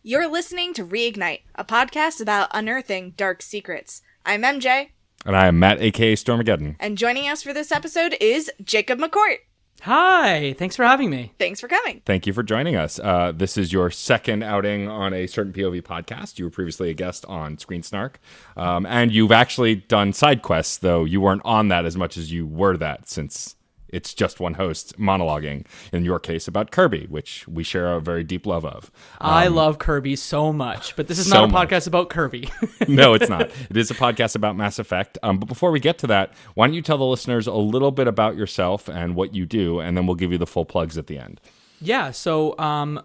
You're listening to Reignite, a podcast about unearthing dark secrets. I'm MJ. And I am Matt, aka Stormageddon. And joining us for this episode is Jacob McCourt. Hi, thanks for having me. Thanks for coming. Thank you for joining us. This is your second outing on a certain POV podcast. You were previously a guest on Screen Snark. And you've actually done side quests, though you weren't on that as much as you were that, since it's just one host monologuing, in your case, about Kirby, which we share a very deep love of. I love Kirby so much, but this is not a podcast about Kirby. No, it's not. It is a podcast about Mass Effect. But before we get to that, why don't you tell the listeners a little bit about yourself and what you do, and then we'll give you the full plugs at the end. Yeah, so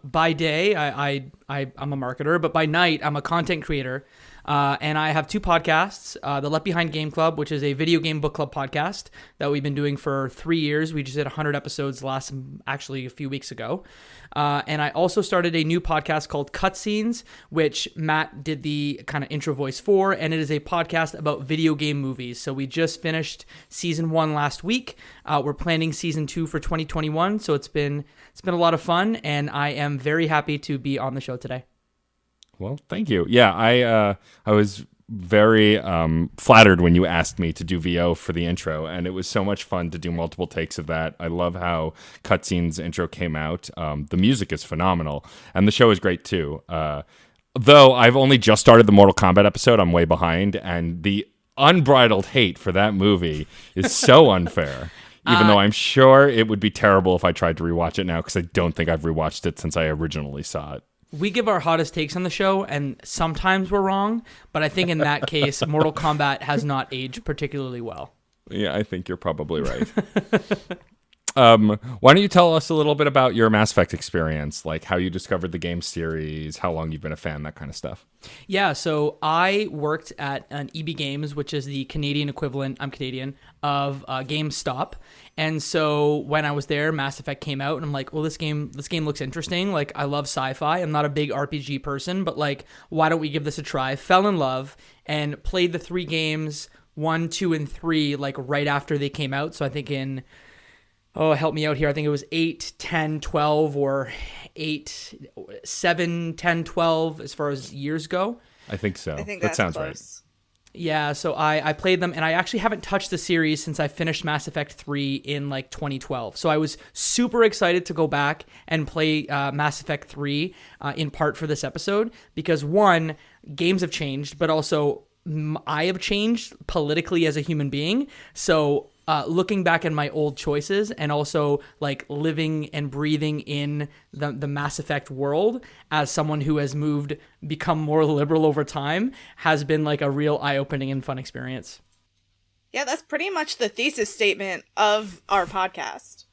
by day, I'm a marketer, but by night, I'm a content creator. And I have two podcasts, the Left Behind Game Club, which is a video game book club podcast that we've been doing for 3 years. We just did 100 episodes actually a few weeks ago. And I also started a new podcast called Cutscenes, which Matt did the kind of intro voice for, and it is a podcast about video game movies. So we just finished season 1 last week. We're planning season 2 for 2021, so it's been a lot of fun, and I am very happy to be on the show today. Well, thank you. Yeah, I was very flattered when you asked me to do VO for the intro, and it was so much fun to do multiple takes of that. I love how Cutscenes intro came out. The music is phenomenal, and the show is great too. Though I've only just started the Mortal Kombat episode, I'm way behind, and the unbridled hate for that movie is so unfair. Even though I'm sure it would be terrible if I tried to rewatch it now, because I don't think I've rewatched it since I originally saw it. We give our hottest takes on the show, and sometimes we're wrong, but I think in that case, Mortal Kombat has not aged particularly well. Yeah, I think you're probably right. Why don't you tell us a little bit about your Mass Effect experience, like how you discovered the game series, how long you've been a fan, that kind of stuff? Yeah, so I worked at an EB Games, which is the Canadian equivalent, I'm Canadian, of GameStop. And so when I was there, Mass Effect came out, and I'm like, well, this game looks interesting. Like, I love sci-fi. I'm not a big RPG person, but like, why don't we give this a try? Fell in love and played the 3 games, 1, 2, and 3, like right after they came out. So I think help me out here. I think it was 8, 10, 12, or 8, 7, 10, 12 as far as years go. I think so. I think that that's sounds close. right. Yeah, so I played them, and I actually haven't touched the series since I finished Mass Effect 3 in like 2012. So I was super excited to go back and play Mass Effect 3 in part for this episode, because one, games have changed, but also I have changed politically as a human being. So looking back at my old choices, and also like living and breathing in the Mass Effect world as someone who has become more liberal over time, has been like a real eye-opening and fun experience. Yeah, that's pretty much the thesis statement of our podcast.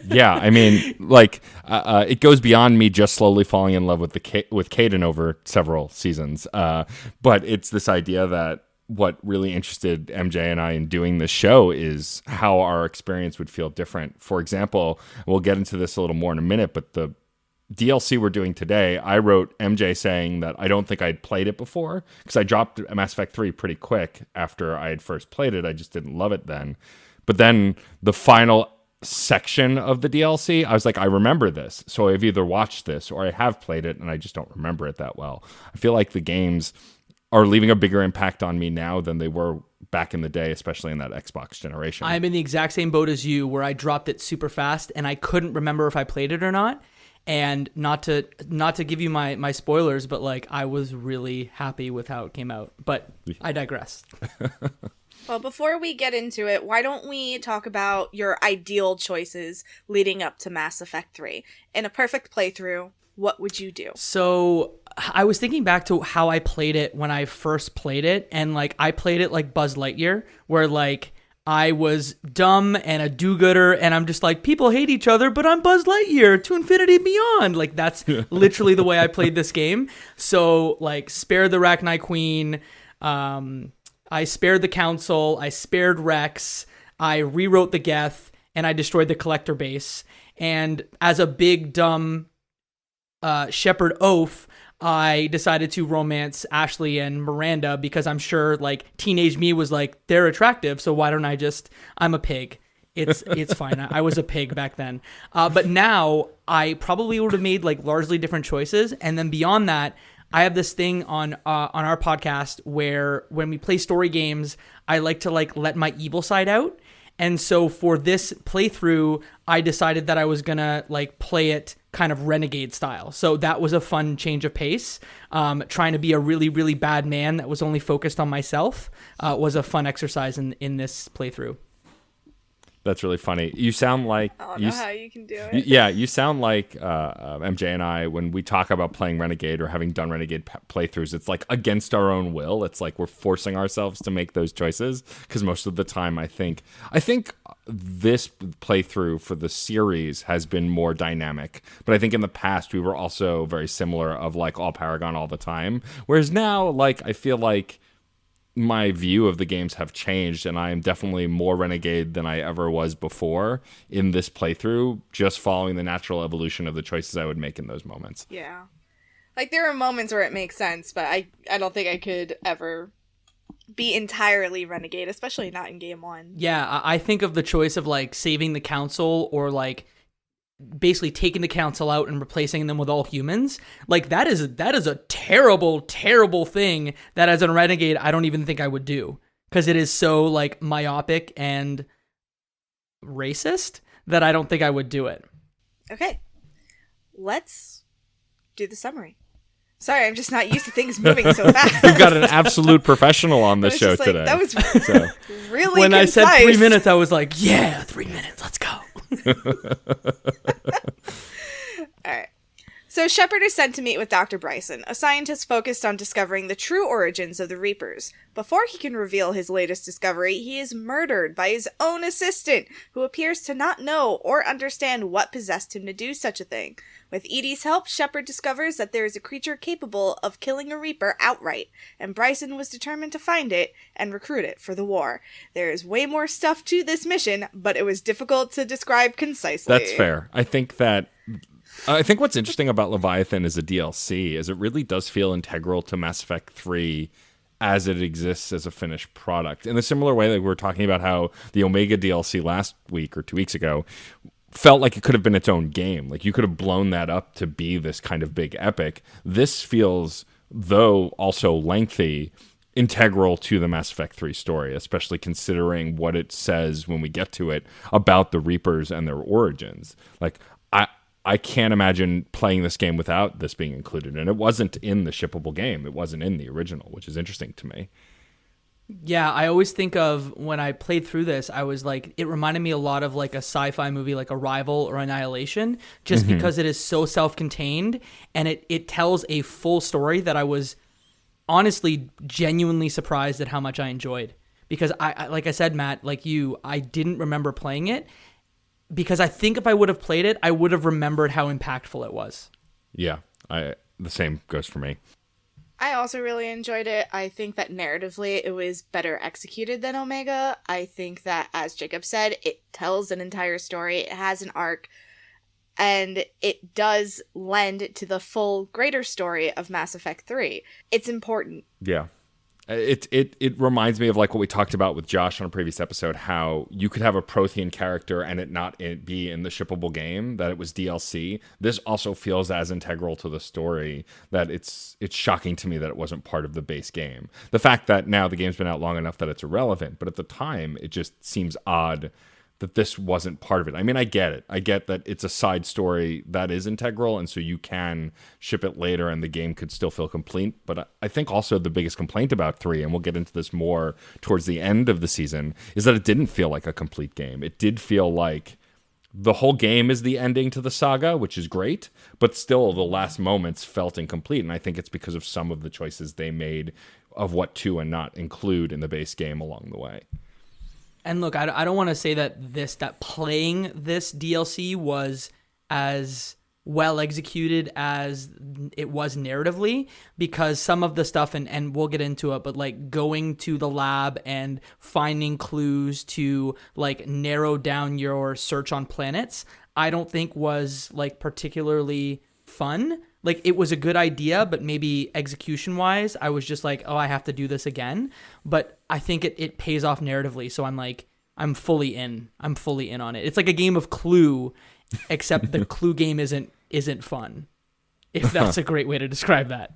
Yeah, I mean, like, it goes beyond me just slowly falling in love with with Caden over several seasons. But it's this idea that what really interested MJ and I in doing this show is how our experience would feel different. For example, we'll get into this a little more in a minute, but the DLC we're doing today, I wrote MJ saying that I don't think I'd played it before, because I dropped Mass Effect 3 pretty quick after I had first played it. I just didn't love it then. But then the final section of the DLC, I was like, I remember this. So I've either watched this or I have played it, and I just don't remember it that well. I feel like the games are leaving a bigger impact on me now than they were back in the day, especially in that Xbox generation. I'm in the exact same boat as you, where I dropped it super fast and I couldn't remember if I played it or not. And not to give you my spoilers, but like, I was really happy with how it came out. But I digress. Well, before we get into it, why don't we talk about your ideal choices leading up to Mass Effect 3? In a perfect playthrough, what would you do? So I was thinking back to how I played it when I first played it, and like, I played it like Buzz Lightyear, where like I was dumb and a do-gooder, and I'm just like, people hate each other, but I'm Buzz Lightyear to infinity and beyond. Like, that's literally the way I played this game. So like, spared the Reignite Queen, I spared the Council, I spared Rex, I rewrote the Geth, and I destroyed the Collector base. And as a big, dumb Shepard oaf, I decided to romance Ashley and Miranda, because I'm sure like teenage me was like, they're attractive, so why don't I'm a pig. It's fine. I was a pig back then. But now I probably would have made like largely different choices. And then beyond that, I have this thing on our podcast where when we play story games, I like to like let my evil side out. And so for this playthrough, I decided that I was gonna like play it kind of renegade style. So that was a fun change of pace. Trying to be a really, really bad man that was only focused on myself was a fun exercise in this playthrough. That's really funny. You sound like I don't know how you can do it. Yeah, you sound like MJ and I when we talk about playing Renegade or having done Renegade playthroughs. It's like against our own will. It's like we're forcing ourselves to make those choices because most of the time, I think this playthrough for the series has been more dynamic. But I think in the past we were also very similar of like all Paragon all the time. Whereas now, like I feel like my view of the games have changed, and I am definitely more Renegade than I ever was before in this playthrough, just following the natural evolution of the choices I would make in those moments. Yeah. Like, there are moments where it makes sense, but I don't think I could ever be entirely Renegade, especially not in Game 1. Yeah, I think of the choice of, like, saving the council or, like, basically taking the council out and replacing them with all humans. Like that is a terrible, terrible thing that as a renegade I don't even think I would do because it is so like myopic and racist that I don't think I would do it. Okay, let's do the summary. Sorry, I'm just not used to things moving so fast. We've got an absolute profesall on the show today. That was really when concise. I said 3 minutes, I was like, yeah, 3 minutes, let's go. All right. So Shepard is sent to meet with Dr. Bryson, a scientist focused on discovering the true origins of the Reapers. Before he can reveal his latest discovery, he is murdered by his own assistant, who appears to not know or understand what possessed him to do such a thing. With Edie's help, Shepard discovers that there is a creature capable of killing a Reaper outright, and Bryson was determined to find it and recruit it for the war. There is way more stuff to this mission, but it was difficult to describe concisely. That's fair. I think what's interesting about Leviathan as a DLC is it really does feel integral to Mass Effect 3 as it exists as a finished product. In a similar way, like we were talking about how the Omega DLC last week or 2 weeks ago felt like it could have been its own game. Like you could have blown that up to be this kind of big epic. This feels, though also lengthy, integral to the Mass Effect 3 story, especially considering what it says when we get to it about the Reapers and their origins. Like, I can't imagine playing this game without this being included. And it wasn't in the shippable game. It wasn't in the original, which is interesting to me. Yeah, I always think of when I played through this, I was like, it reminded me a lot of like a sci-fi movie like Arrival or Annihilation, just because it is so self-contained and it tells a full story that I was honestly genuinely surprised at how much I enjoyed. Because I like I said, Matt, like you, I didn't remember playing it. Because I think if I would have played it, I would have remembered how impactful it was. Yeah, the same goes for me. I also really enjoyed it. I think that narratively it was better executed than Omega. I think that, as Jacob said, it tells an entire story. It has an arc. And it does lend to the full greater story of Mass Effect 3. It's important. Yeah. It reminds me of like what we talked about with Josh on a previous episode, how you could have a Prothean character and it not be in the shippable game, that it was DLC. This also feels as integral to the story that it's shocking to me that it wasn't part of the base game. The fact that now the game's been out long enough that it's irrelevant, but at the time it just seems odd that this wasn't part of it. I mean, I get it. I get that it's a side story that is integral, and so you can ship it later and the game could still feel complete. But I think also the biggest complaint about 3, and we'll get into this more towards the end of the season, is that it didn't feel like a complete game. It did feel like the whole game is the ending to the saga, which is great, but still the last moments felt incomplete. And I think it's because of some of the choices they made of what to and not include in the base game along the way. And look, I don't want to say that playing this DLC was as well executed as it was narratively, because some of the stuff, and we'll get into it, but like going to the lab and finding clues to like narrow down your search on planets, I don't think was like particularly fun. Like it was a good idea, but maybe execution wise, I was just like, oh, I have to do this again. But I think it pays off narratively. So I'm I'm fully in. I'm fully in on it. It's like a game of Clue, except the Clue game isn't fun. If that's a great way to describe that.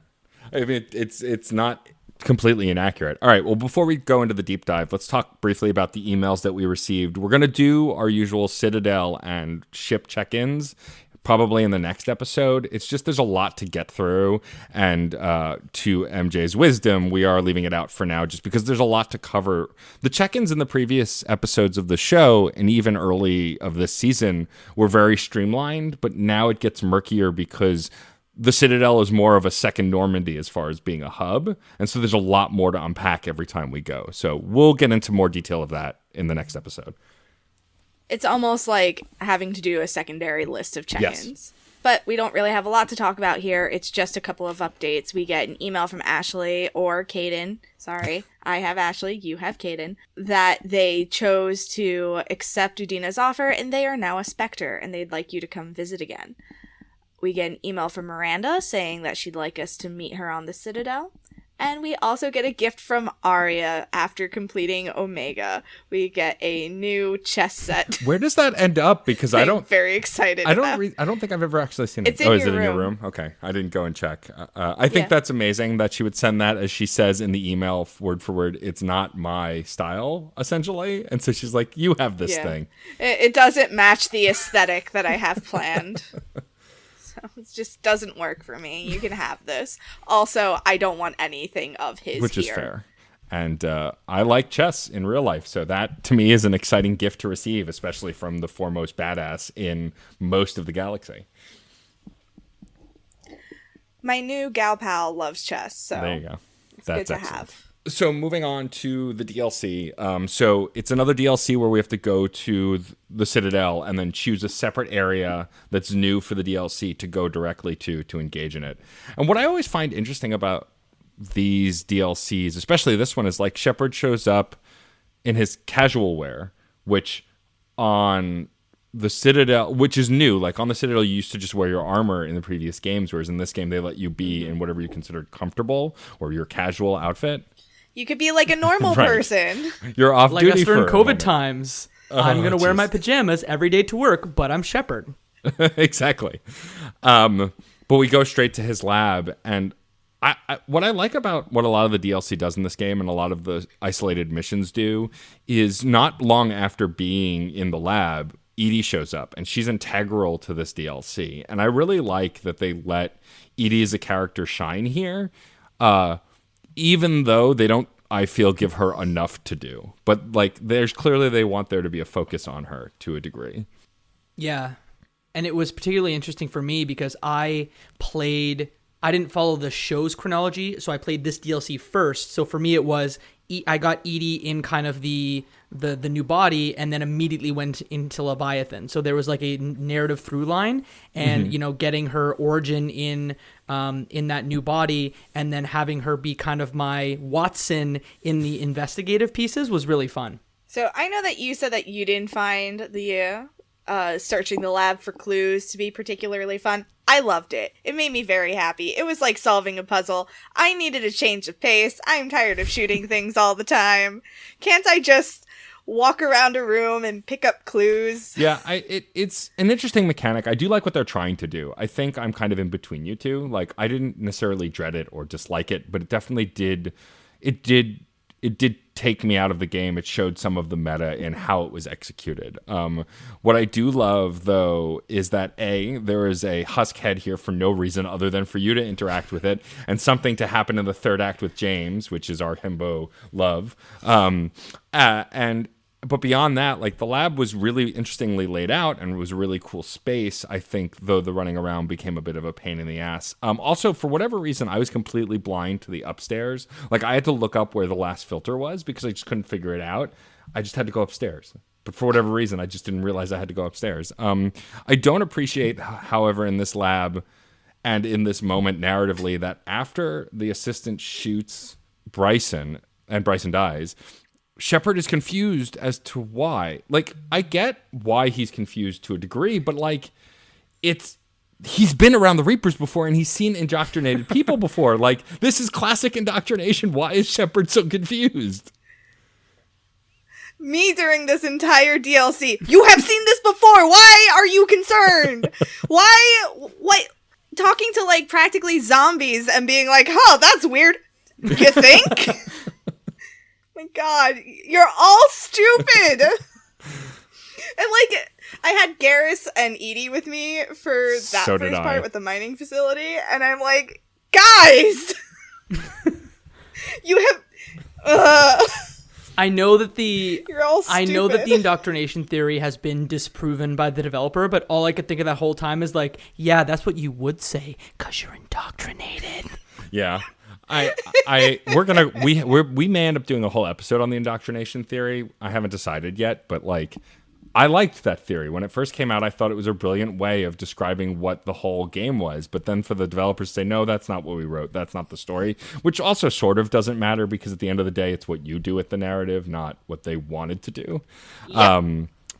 I mean, it's not completely inaccurate. All right, well, before we go into the deep dive, let's talk briefly about the emails that we received. We're going to do our usual Citadel and ship check-ins probably in the next episode. It's just there's a lot to get through, and to MJ's wisdom, we are leaving it out for now just because there's a lot to cover. The check-ins in the previous episodes of the show and even early of this season were very streamlined, but now it gets murkier because the Citadel is more of a second Normandy as far as being a hub, and so there's a lot more to unpack every time we go. So we'll get into more detail of that in the next episode. It's almost like having to do a secondary list of check-ins. Yes. But we don't really have a lot to talk about here. It's just a couple of updates. We get an email from Ashley or Caden. Sorry, I have Ashley, you have Caden. That they chose to accept Udina's offer, and they are now a Spectre, and they'd like you to come visit again. We get an email from Miranda saying that she'd like us to meet her on the Citadel. And we also get a gift from Arya after completing Omega. We get a new chess set. Where does that end up? Because I don't. Very excited. I don't think I've ever actually seen it. It's in is it your in your room. room? Okay, I didn't go and check. I think that's amazing that she would send that, as she says in the email, word for word. It's not my style, essentially, and so she's like, "You have this thing." It doesn't match the aesthetic that I have planned. It just doesn't work for me. You can have this. Also, I don't want anything of his Which is here. fair. And I like chess in real life, so that, to me, is an exciting gift to receive, especially from the foremost badass in most of the galaxy. My new gal pal loves chess, so there you go. It's That's good to excellent. have. So moving on to the DLC. So it's another DLC where we have to go to the Citadel and then choose a separate area that's new for the DLC to go directly to engage in it. And what I always find interesting about these DLCs, especially this one, is like Shepard shows up in his casual wear, which on the Citadel, which is new. Like on the Citadel, you used to just wear your armor in the previous games, whereas in this game, they let you be in whatever you considered comfortable or your casual outfit. You could be like a normal Right. person. You're off Like duty us during for a COVID moment. times. I'm going to wear my pajamas every day to work, but I'm Shepard. Exactly. But we go straight to his lab, and I what I like about what a lot of the DLC does in this game and a lot of the isolated missions do is not long after being in the lab, Edie shows up, and she's integral to this DLC. And I really like that they let Edie as a character shine here, even though they don't, I feel, give her enough to do. But like, there's clearly they want there to be a focus on her to a degree. Yeah. And it was particularly interesting for me because I didn't follow the show's chronology, so I played this DLC first. So for me, it was, I got Edie in kind of the new body and then immediately went into Leviathan. So there was like a narrative through line and, getting her origin in that new body and then having her be kind of my Watson in the investigative pieces was really fun. So I know that you said that you didn't find the searching the lab for clues to be particularly fun. I loved it. It made me very happy. It was like solving a puzzle. I needed a change of pace. I'm tired of shooting things all the time. Can't I just walk around a room and pick up clues? Yeah, it's an interesting mechanic. I do like what they're trying to do. I think I'm kind of in between you two. Like, I didn't necessarily dread it or dislike it, but it definitely did. It did take me out of the game. It showed some of the meta in how it was executed. What I do love, though, is that there is a Husk head here for no reason other than for you to interact with it, and something to happen in the third act with James, which is our himbo love. But beyond that, like, the lab was really interestingly laid out and it was a really cool space. I think, though, the running around became a bit of a pain in the ass. Also, for whatever reason, I was completely blind to the upstairs. Like, I had to look up where the last filter was because I just couldn't figure it out. I just had to go upstairs. But for whatever reason, I just didn't realize I had to go upstairs. I don't appreciate, however, in this lab and in this moment narratively, that after the assistant shoots Bryson and Bryson dies, Shepard is confused as to why. Like, I get why he's confused to a degree, but like, he's been around the Reapers before and he's seen indoctrinated people before. Like, this is classic indoctrination. Why is Shepard so confused? me during this entire DLC. You have seen this before. Why are you concerned? What? Talking to like practically zombies and being like, "Oh, that's weird." You think? My God, you're all stupid. And like, I had Garrus and Edie with me for that first part with the mining facility, and I'm like, guys, you have. I know that You're all stupid. I know that the indoctrination theory has been disproven by the developer, but all I could think of that whole time is like, yeah, that's what you would say because you're indoctrinated. Yeah. We may end up doing a whole episode on the indoctrination theory. I haven't decided yet, but like, I liked that theory. When it first came out, I thought it was a brilliant way of describing what the whole game was. But then for the developers to say, no, that's not what we wrote. That's not the story, which also sort of doesn't matter because at the end of the day, it's what you do with the narrative, not what they wanted to do. Yeah.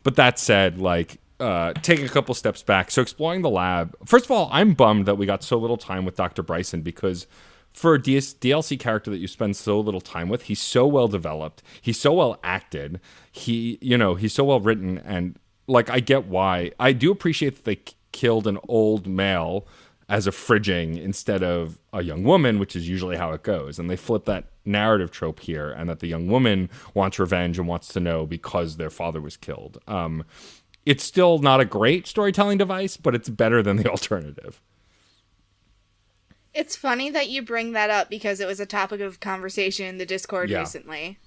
But that said, like, taking a couple steps back. So exploring the lab. First of all, I'm bummed that we got so little time with Dr. Bryson because for a DLC character that you spend so little time with, he's so well developed. He's so well acted. He's so well written. And like, I get why. I do appreciate that they killed an old male as a fridging instead of a young woman, which is usually how it goes. And they flip that narrative trope here, and that the young woman wants revenge and wants to know because their father was killed. It's still not a great storytelling device, but it's better than the alternative. It's funny that you bring that up because it was a topic of conversation in the Discord recently.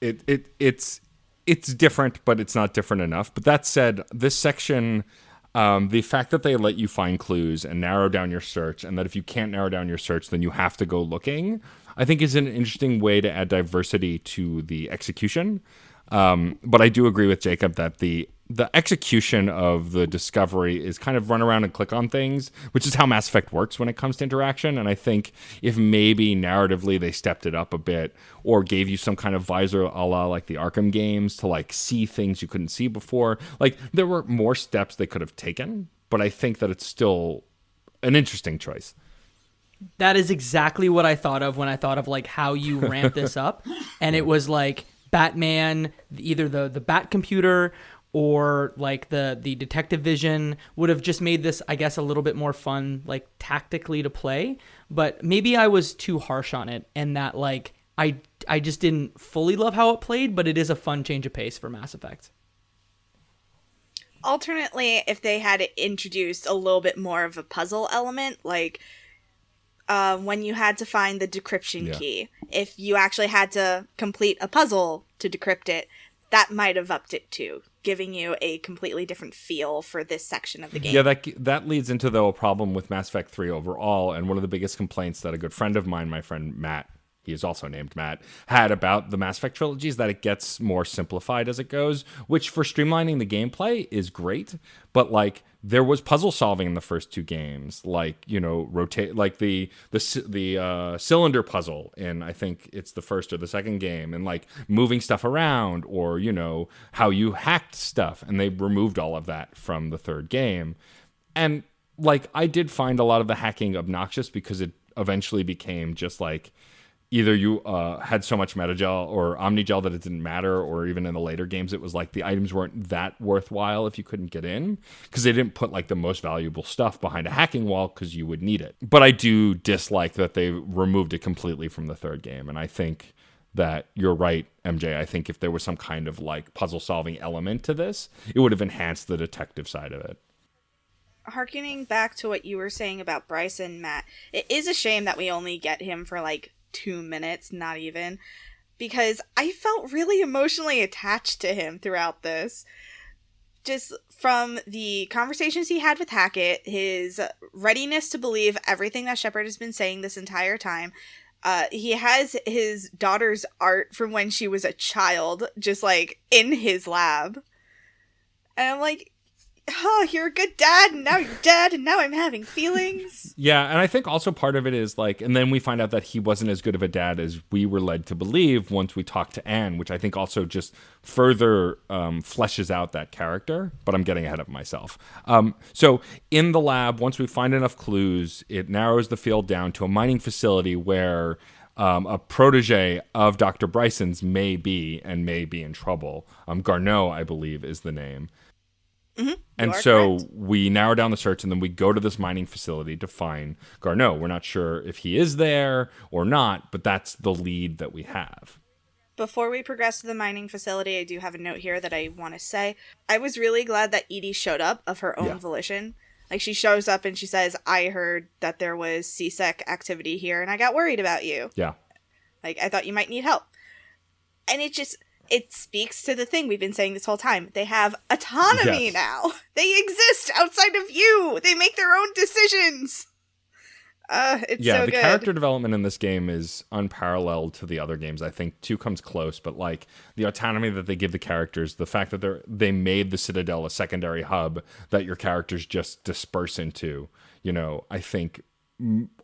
It's different, but it's not different enough. But that said, this section, the fact that they let you find clues and narrow down your search, and that if you can't narrow down your search, then you have to go looking, I think is an interesting way to add diversity to the execution. But I do agree with Jacob that the execution of the discovery is kind of run around and click on things, which is how Mass Effect works when it comes to interaction. And I think if maybe narratively they stepped it up a bit or gave you some kind of visor a la like the Arkham games to like see things you couldn't see before, like there were more steps they could have taken, but I think that it's still an interesting choice. That is exactly what I thought of when I thought of like how you ramp this up. And it was like Batman, either the Bat computer or like the detective vision would have just made this, I guess, a little bit more fun, like tactically to play. But maybe I was too harsh on it, and that like I just didn't fully love how it played, but it is a fun change of pace for Mass Effect. Alternately, if they had introduced a little bit more of a puzzle element, like when you had to find the decryption key, if you actually had to complete a puzzle to decrypt it, that might have upped it too, giving you a completely different feel for this section of the game. Yeah, that leads into, though, a problem with Mass Effect 3 overall, and one of the biggest complaints that a good friend of mine, my friend Matt, he is also named Matt, had about the Mass Effect trilogy is that it gets more simplified as it goes, which for streamlining the gameplay is great, but like there was puzzle solving in the first two games, like, you know, rotate, like the cylinder puzzle in, I think it's the first or the second game, and like moving stuff around, or, you know, how you hacked stuff, and they removed all of that from the third game. And like I did find a lot of the hacking obnoxious because it eventually became just like either you had so much metagel or omnigel that it didn't matter, or even in the later games it was like the items weren't that worthwhile if you couldn't get in, because they didn't put like the most valuable stuff behind a hacking wall because you would need it. But I do dislike that they removed it completely from the third game, and I think that you're right, MJ. I think if there was some kind of like puzzle solving element to this, it would have enhanced the detective side of it. Harkening back to what you were saying about Bryson, Matt, it is a shame that we only get him for like 2 minutes, not even, because I felt really emotionally attached to him throughout this. Just from the conversations he had with Hackett, his readiness to believe everything that Shepard has been saying this entire time. He has his daughter's art from when she was a child, just like in his lab. And I'm like, oh, you're a good dad, and now you're dead, and now I'm having feelings. Yeah, and I think also part of it is like, and then we find out that he wasn't as good of a dad as we were led to believe once we talked to Anne, which I think also just further fleshes out that character, but I'm getting ahead of myself. So in the lab, once we find enough clues, it narrows the field down to a mining facility where a protege of Dr. Bryson's may be in trouble. Garneau, I believe, is the name. Mm-hmm. And so we narrow down the search, and then we go to this mining facility to find Garneau. We're not sure if he is there or not, but that's the lead that we have. Before we progress to the mining facility, I do have a note here that I want to say. I was really glad that Edie showed up of her own volition. Like, she shows up and she says, I heard that there was CSEC activity here, and I got worried about you. Yeah. Like, I thought you might need help. And it speaks to the thing we've been saying this whole time. They have autonomy now. They exist outside of you. They make their own decisions. It's so good. The character development in this game is unparalleled to the other games. I think 2 comes close, but like the autonomy that they give the characters, the fact that they made the Citadel a secondary hub that your characters just disperse into, I think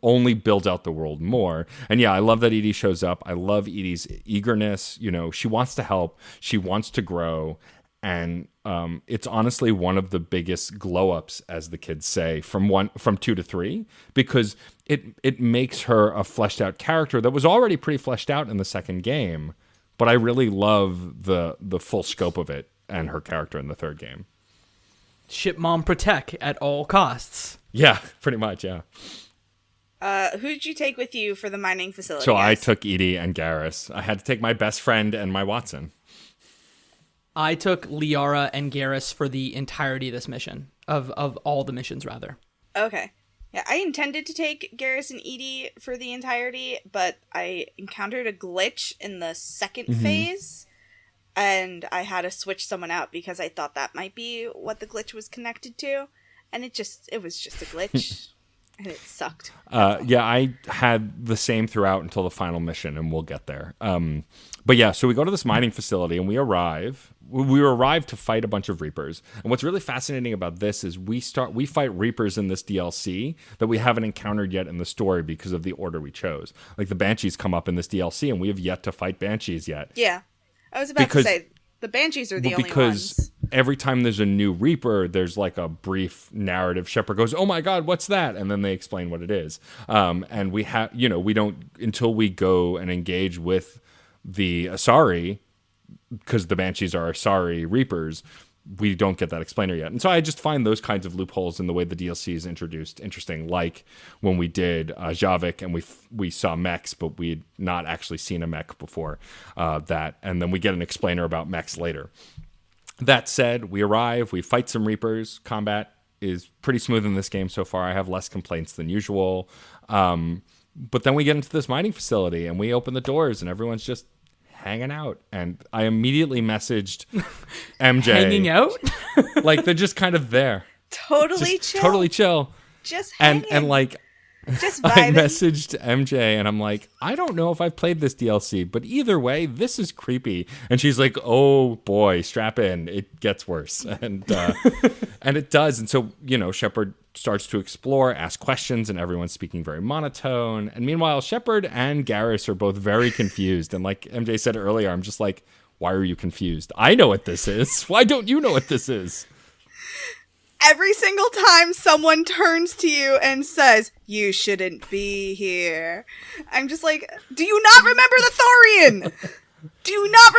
only builds out the world more. And I love that Edie shows up. I love Edie's eagerness. She wants to help. She wants to grow. And it's honestly one of the biggest glow ups, as the kids say, from 2 to 3, because it makes her a fleshed out character that was already pretty fleshed out in the second game. But I really love the full scope of it and her character in the third game. Ship mom protect at all costs. Yeah, pretty much. Yeah. Who'd you take with you for the mining facility? So I took Edie and Garrus. I had to take my best friend and my Watson. I took Liara and Garrus for the entirety of this mission, of all the missions, rather. Okay. Yeah, I intended to take Garrus and Edie for the entirety, but I encountered a glitch in the second phase, and I had to switch someone out because I thought that might be what the glitch was connected to, and it was just a glitch, and it sucked. I had the same throughout until the final mission, and we'll get there. But so we go to this mining facility, and we arrive to fight a bunch of Reapers. And what's really fascinating about this is we fight Reapers in this DLC that we haven't encountered yet in the story because of the order we chose. Like, the Banshees come up in this DLC, and we have yet to fight Banshees yet. Yeah. I was about to say, the Banshees are the only ones. Because every time there's a new Reaper, there's like a brief narrative. Shepard goes, "Oh my God, what's that?" And then they explain what it is. And we have, we don't, until we go and engage with the Asari, because the Banshees are Asari Reapers, we don't get that explainer yet. And so I just find those kinds of loopholes in the way the DLC is introduced interesting, like when we did Javik and we saw mechs, but we had not actually seen a mech before that. And then we get an explainer about mechs later. That said, we arrive, we fight some Reapers. Combat is pretty smooth in this game so far. I have less complaints than usual. But then we get into this mining facility and we open the doors and everyone's just hanging out. And I immediately messaged MJ. Hanging out? Like, they're just kind of there. Totally chill. Totally chill. Just hanging. And like, just I vibing. messaged MJ and I'm like, I don't know if I've played this DLC, but either way, this is creepy. And she's like, oh boy, strap in. It gets worse. And and it does. And so, Shepard starts to explore, ask questions, and everyone's speaking very monotone. And meanwhile, Shepard and Garrus are both very confused. And like MJ said earlier, I'm just like, why are you confused? I know what this is. Why don't you know what this is? Every single time someone turns to you and says, you shouldn't be here, I'm just like, do you not remember the Thorian? Do you not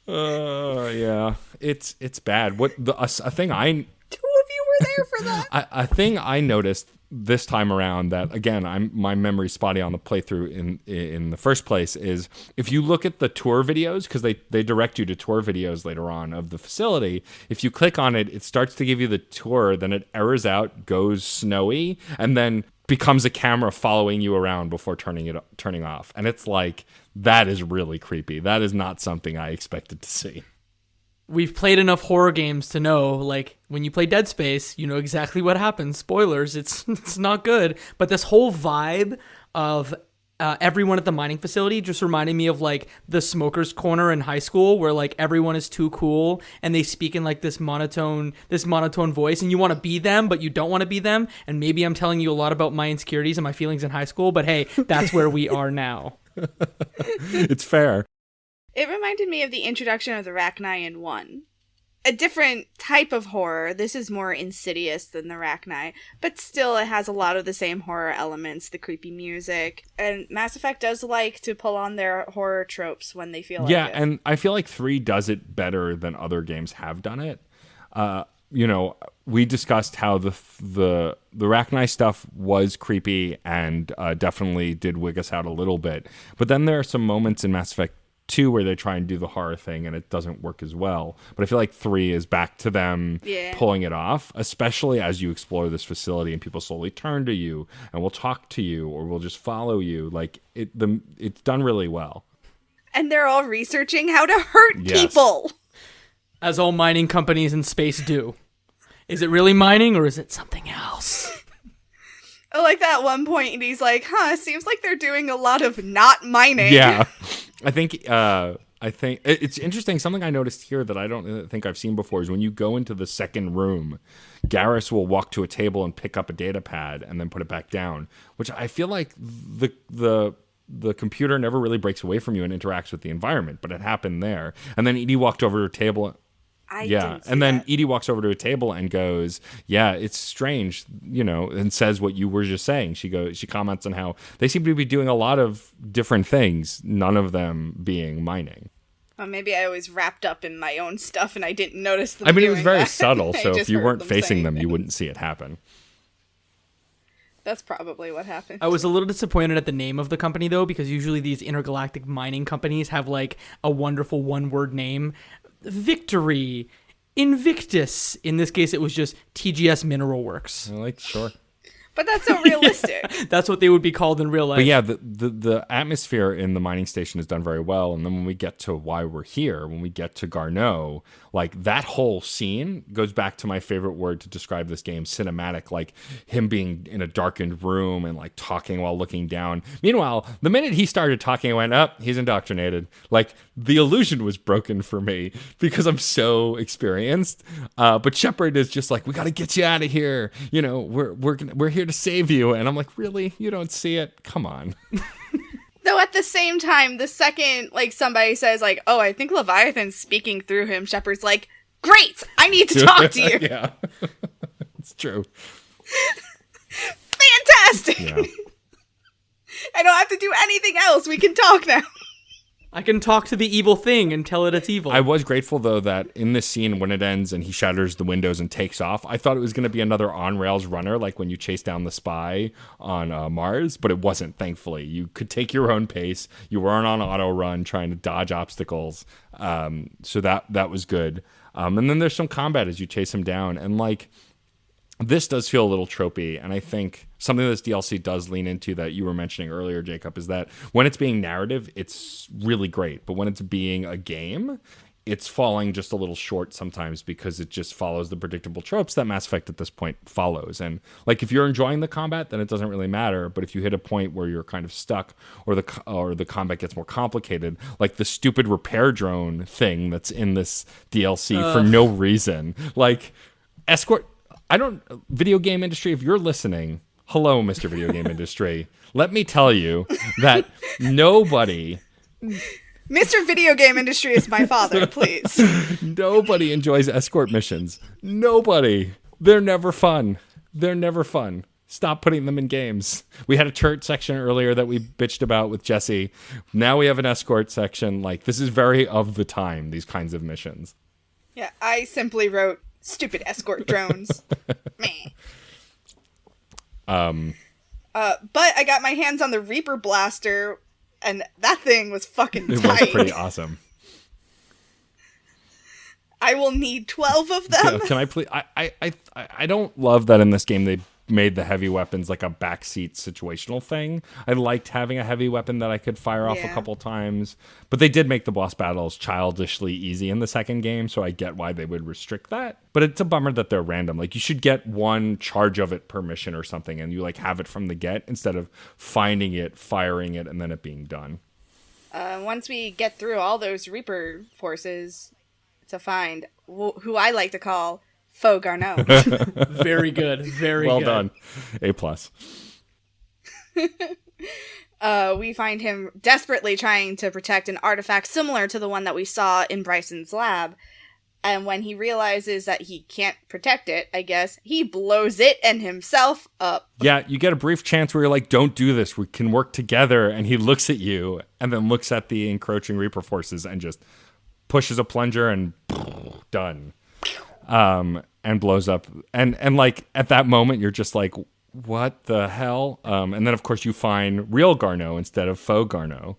remember? Yeah. It's bad. A thing I... Two of you were there for that. A thing I noticed this time around that, again, my memory's spotty on the playthrough in the first place, is if you look at the tour videos, because they direct you to tour videos later on of the facility, if you click on it, it starts to give you the tour, then it errors out, goes snowy, and then becomes a camera following you around before turning off. And it's like, that is really creepy. That is not something I expected to see. We've played enough horror games to know, like, when you play Dead Space, you know exactly what happens. Spoilers, it's not good. But this whole vibe of everyone at the mining facility just reminded me of, like, the smoker's corner in high school, where, like, everyone is too cool and they speak in, like, this monotone voice, and you want to be them, but you don't want to be them. And maybe I'm telling you a lot about my insecurities and my feelings in high school, but hey, that's where we are now. It's fair. It reminded me of the introduction of the Reignite in 1. a different type of horror. This is more insidious than the Reignite, but still it has a lot of the same horror elements, the creepy music. And Mass Effect does like to pull on their horror tropes when they feel like it. Yeah, and I feel like 3 does it better than other games have done it. We discussed how the Reignite stuff was creepy and definitely did wig us out a little bit. But then there are some moments in Mass Effect 2 where they try and do the horror thing and it doesn't work as well. But I feel like 3 is back to them pulling it off, especially as you explore this facility and people slowly turn to you and will talk to you or will just follow you. Like it's done really well. And they're all researching how to hurt people. As all mining companies in space do. Is it really mining or is it something else? I like that one point and he's like, seems like they're doing a lot of not mining. Yeah. I think it's interesting. Something I noticed here that I don't think I've seen before is when you go into the second room, Garrus will walk to a table and pick up a data pad and then put it back down, which I feel like the computer never really breaks away from you and interacts with the environment, but it happened there. And then Edie walked over to a table. Edie walks over to a table and goes, "Yeah, it's strange," and says what you were just saying. She comments on how they seem to be doing a lot of different things, none of them being mining. Well, maybe I was wrapped up in my own stuff and I didn't notice them. I mean, it was very that. subtle, so if you weren't facing them, you wouldn't see it happen. That's probably what happened. I was a little disappointed at the name of the company, though, because usually these intergalactic mining companies have, like, a wonderful one-word name. Victory, Invictus. In this case, it was just TGS Mineral Works. Sure. But that's so realistic. That's what they would be called in real life. But yeah, the atmosphere in the mining station is done very well. And then when we get to why we're here, when we get to Garneau, like that whole scene goes back to my favorite word to describe this game, cinematic, like him being in a darkened room and like talking while looking down. Meanwhile, the minute he started talking, I went, he's indoctrinated. Like the illusion was broken for me because I'm so experienced. But Shepard is just like, we got to get you out of here. We're here to save you. And I'm like, really? You don't see it? Come on. Though at the same time, the second like somebody says like, oh, I think Leviathan's speaking through him, Shepard's like, great, I need to talk to you. Yeah. It's true. Fantastic. Yeah. I don't have to do anything else. We can talk now. I can talk to the evil thing and tell it it's evil. I was grateful, though, that in this scene, when it ends and he shatters the windows and takes off, I thought it was going to be another on-rails runner, like when you chase down the spy on Mars, but it wasn't, thankfully. You could take your own pace. You weren't on auto run trying to dodge obstacles, so that was good. And then there's some combat as you chase him down, and like this does feel a little tropey, and I think something this DLC does lean into that you were mentioning earlier, Jacob, is that when it's being narrative, it's really great. But when it's being a game, it's falling just a little short sometimes because it just follows the predictable tropes that Mass Effect at this point follows. And like if you're enjoying the combat, then it doesn't really matter. But if you hit a point where you're kind of stuck or the combat gets more complicated, like the stupid repair drone thing that's in this DLC for no reason, like escort... video game industry, if you're listening, hello, Mr. Video Game Industry. Let me tell you that nobody... Mr. Video Game Industry is my father, please. Nobody enjoys escort missions. Nobody. They're never fun. Stop putting them in games. We had a turret section earlier that we bitched about with Jesse. Now we have an escort section. Like, this is very of the time, these kinds of missions. Yeah, I simply wrote, stupid escort drones. Meh. But I got my hands on the Reaper Blaster, and that thing was fucking tight. It was pretty awesome. I will need 12 of them. Can I please? I don't love that in this game they made the heavy weapons like a backseat situational thing. I liked having a heavy weapon that I could fire off a couple times, but they did make the boss battles childishly easy in the second game, so I get why they would restrict that. But it's a bummer that they're random. Like you should get one charge of it per mission or something, and you like have it from the get instead of finding it, firing it, and then it being done. Once we get through all those Reaper forces to find who I like to call Faux Garneau. Very good. Very well good. Done. A+. We find him desperately trying to protect an artifact similar to the one that we saw in Bryson's lab. And when he realizes that he can't protect it, I guess, he blows it and himself up. Yeah, you get a brief chance where you're like, don't do this. We can work together. And he looks at you and then looks at the encroaching Reaper forces and just pushes a plunger and done. And blows up. And like, at that moment, you're just like, what the hell? And then, of course, you find real Garneau instead of faux Garneau,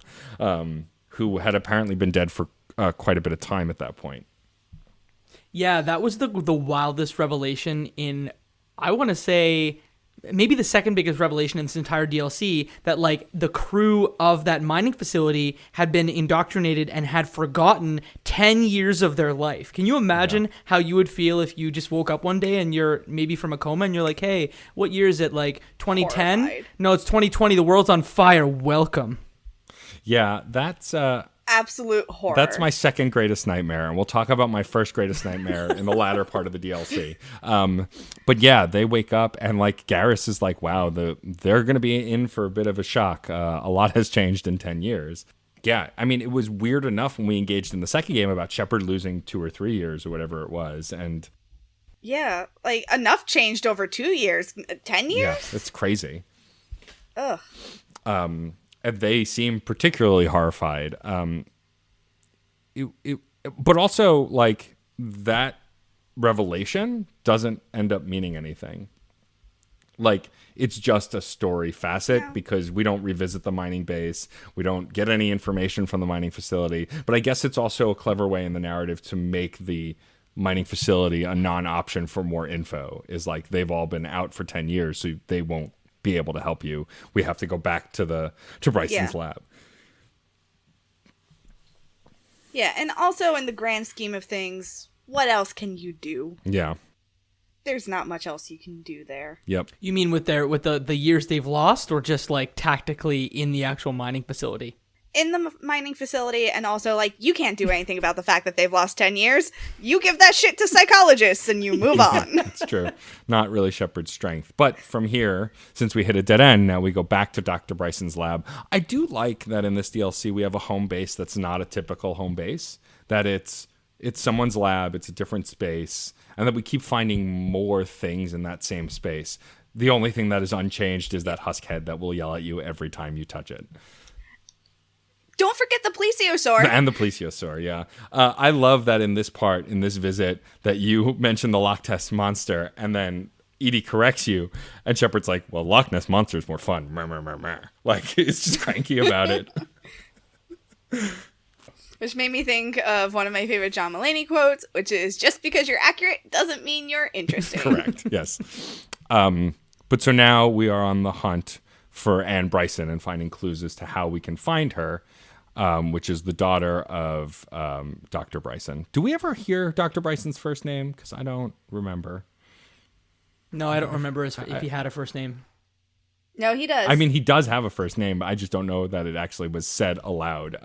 who had apparently been dead for quite a bit of time at that point. Yeah, that was the wildest revelation in, I want to say, maybe the second biggest revelation in this entire DLC, that like the crew of that mining facility had been indoctrinated and had forgotten 10 years of their life. Can you imagine how you would feel if you just woke up one day and you're maybe from a coma and you're like, hey, what year is it? Like 2010? Horrified. No, it's 2020. The world's on fire. Welcome. Yeah, that's... Absolute horror. That's my second greatest nightmare, and we'll talk about my first greatest nightmare in the latter part of the DLC. But yeah, they wake up, and like Garrus is like, wow, they're going to be in for a bit of a shock. A lot has changed in 10 years. Yeah, I mean, it was weird enough when we engaged in the second game about Shepard losing 2 or 3 years or whatever it was, and... Yeah, like, enough changed over 2 years. 10 years? Yeah, it's crazy. Ugh. They seem particularly horrified. But also, like, that revelation doesn't end up meaning anything. Like, it's just a story facet because we don't revisit the mining base. We don't get any information from the mining facility. But I guess it's also a clever way in the narrative to make the mining facility a non-option for more info. Is like, they've all been out for 10 years, so they won't be able to help you. We have to go back to Bryson's lab. Yeah, and also in the grand scheme of things, what else can you do? Yeah. There's not much else you can do there. Yep. You mean with the years they've lost, or just like tactically in the actual mining facility? In the mining facility, and also, like, you can't do anything about the fact that they've lost 10 years. You give that shit to psychologists and you move on. That's true. Not really Shepard's strength. But from here, since we hit a dead end, now we go back to Dr. Bryson's lab. I do like that in this DLC we have a home base that's not a typical home base. That it's someone's lab, it's a different space, and that we keep finding more things in that same space. The only thing that is unchanged is that husk head that will yell at you every time you touch it. Don't forget the plesiosaur. And the plesiosaur, yeah. I love that in this part, in this visit, that you mentioned the Loch Ness Monster, and then Edie corrects you, and Shepard's like, well, Loch Ness Monster is more fun. Mer, mer, mer, mer. Like, it's just cranky about it. Which made me think of one of my favorite John Mulaney quotes, which is, just because you're accurate doesn't mean you're interesting. Correct, yes. But so now we are on the hunt for Anne Bryson and finding clues as to how we can find her. Which is the daughter of Dr. Bryson. Do we ever hear Dr. Bryson's first name? Because I don't remember. No, I don't remember if he had a first name. No, he does. I mean, he does have a first name, but I just don't know that it actually was said aloud,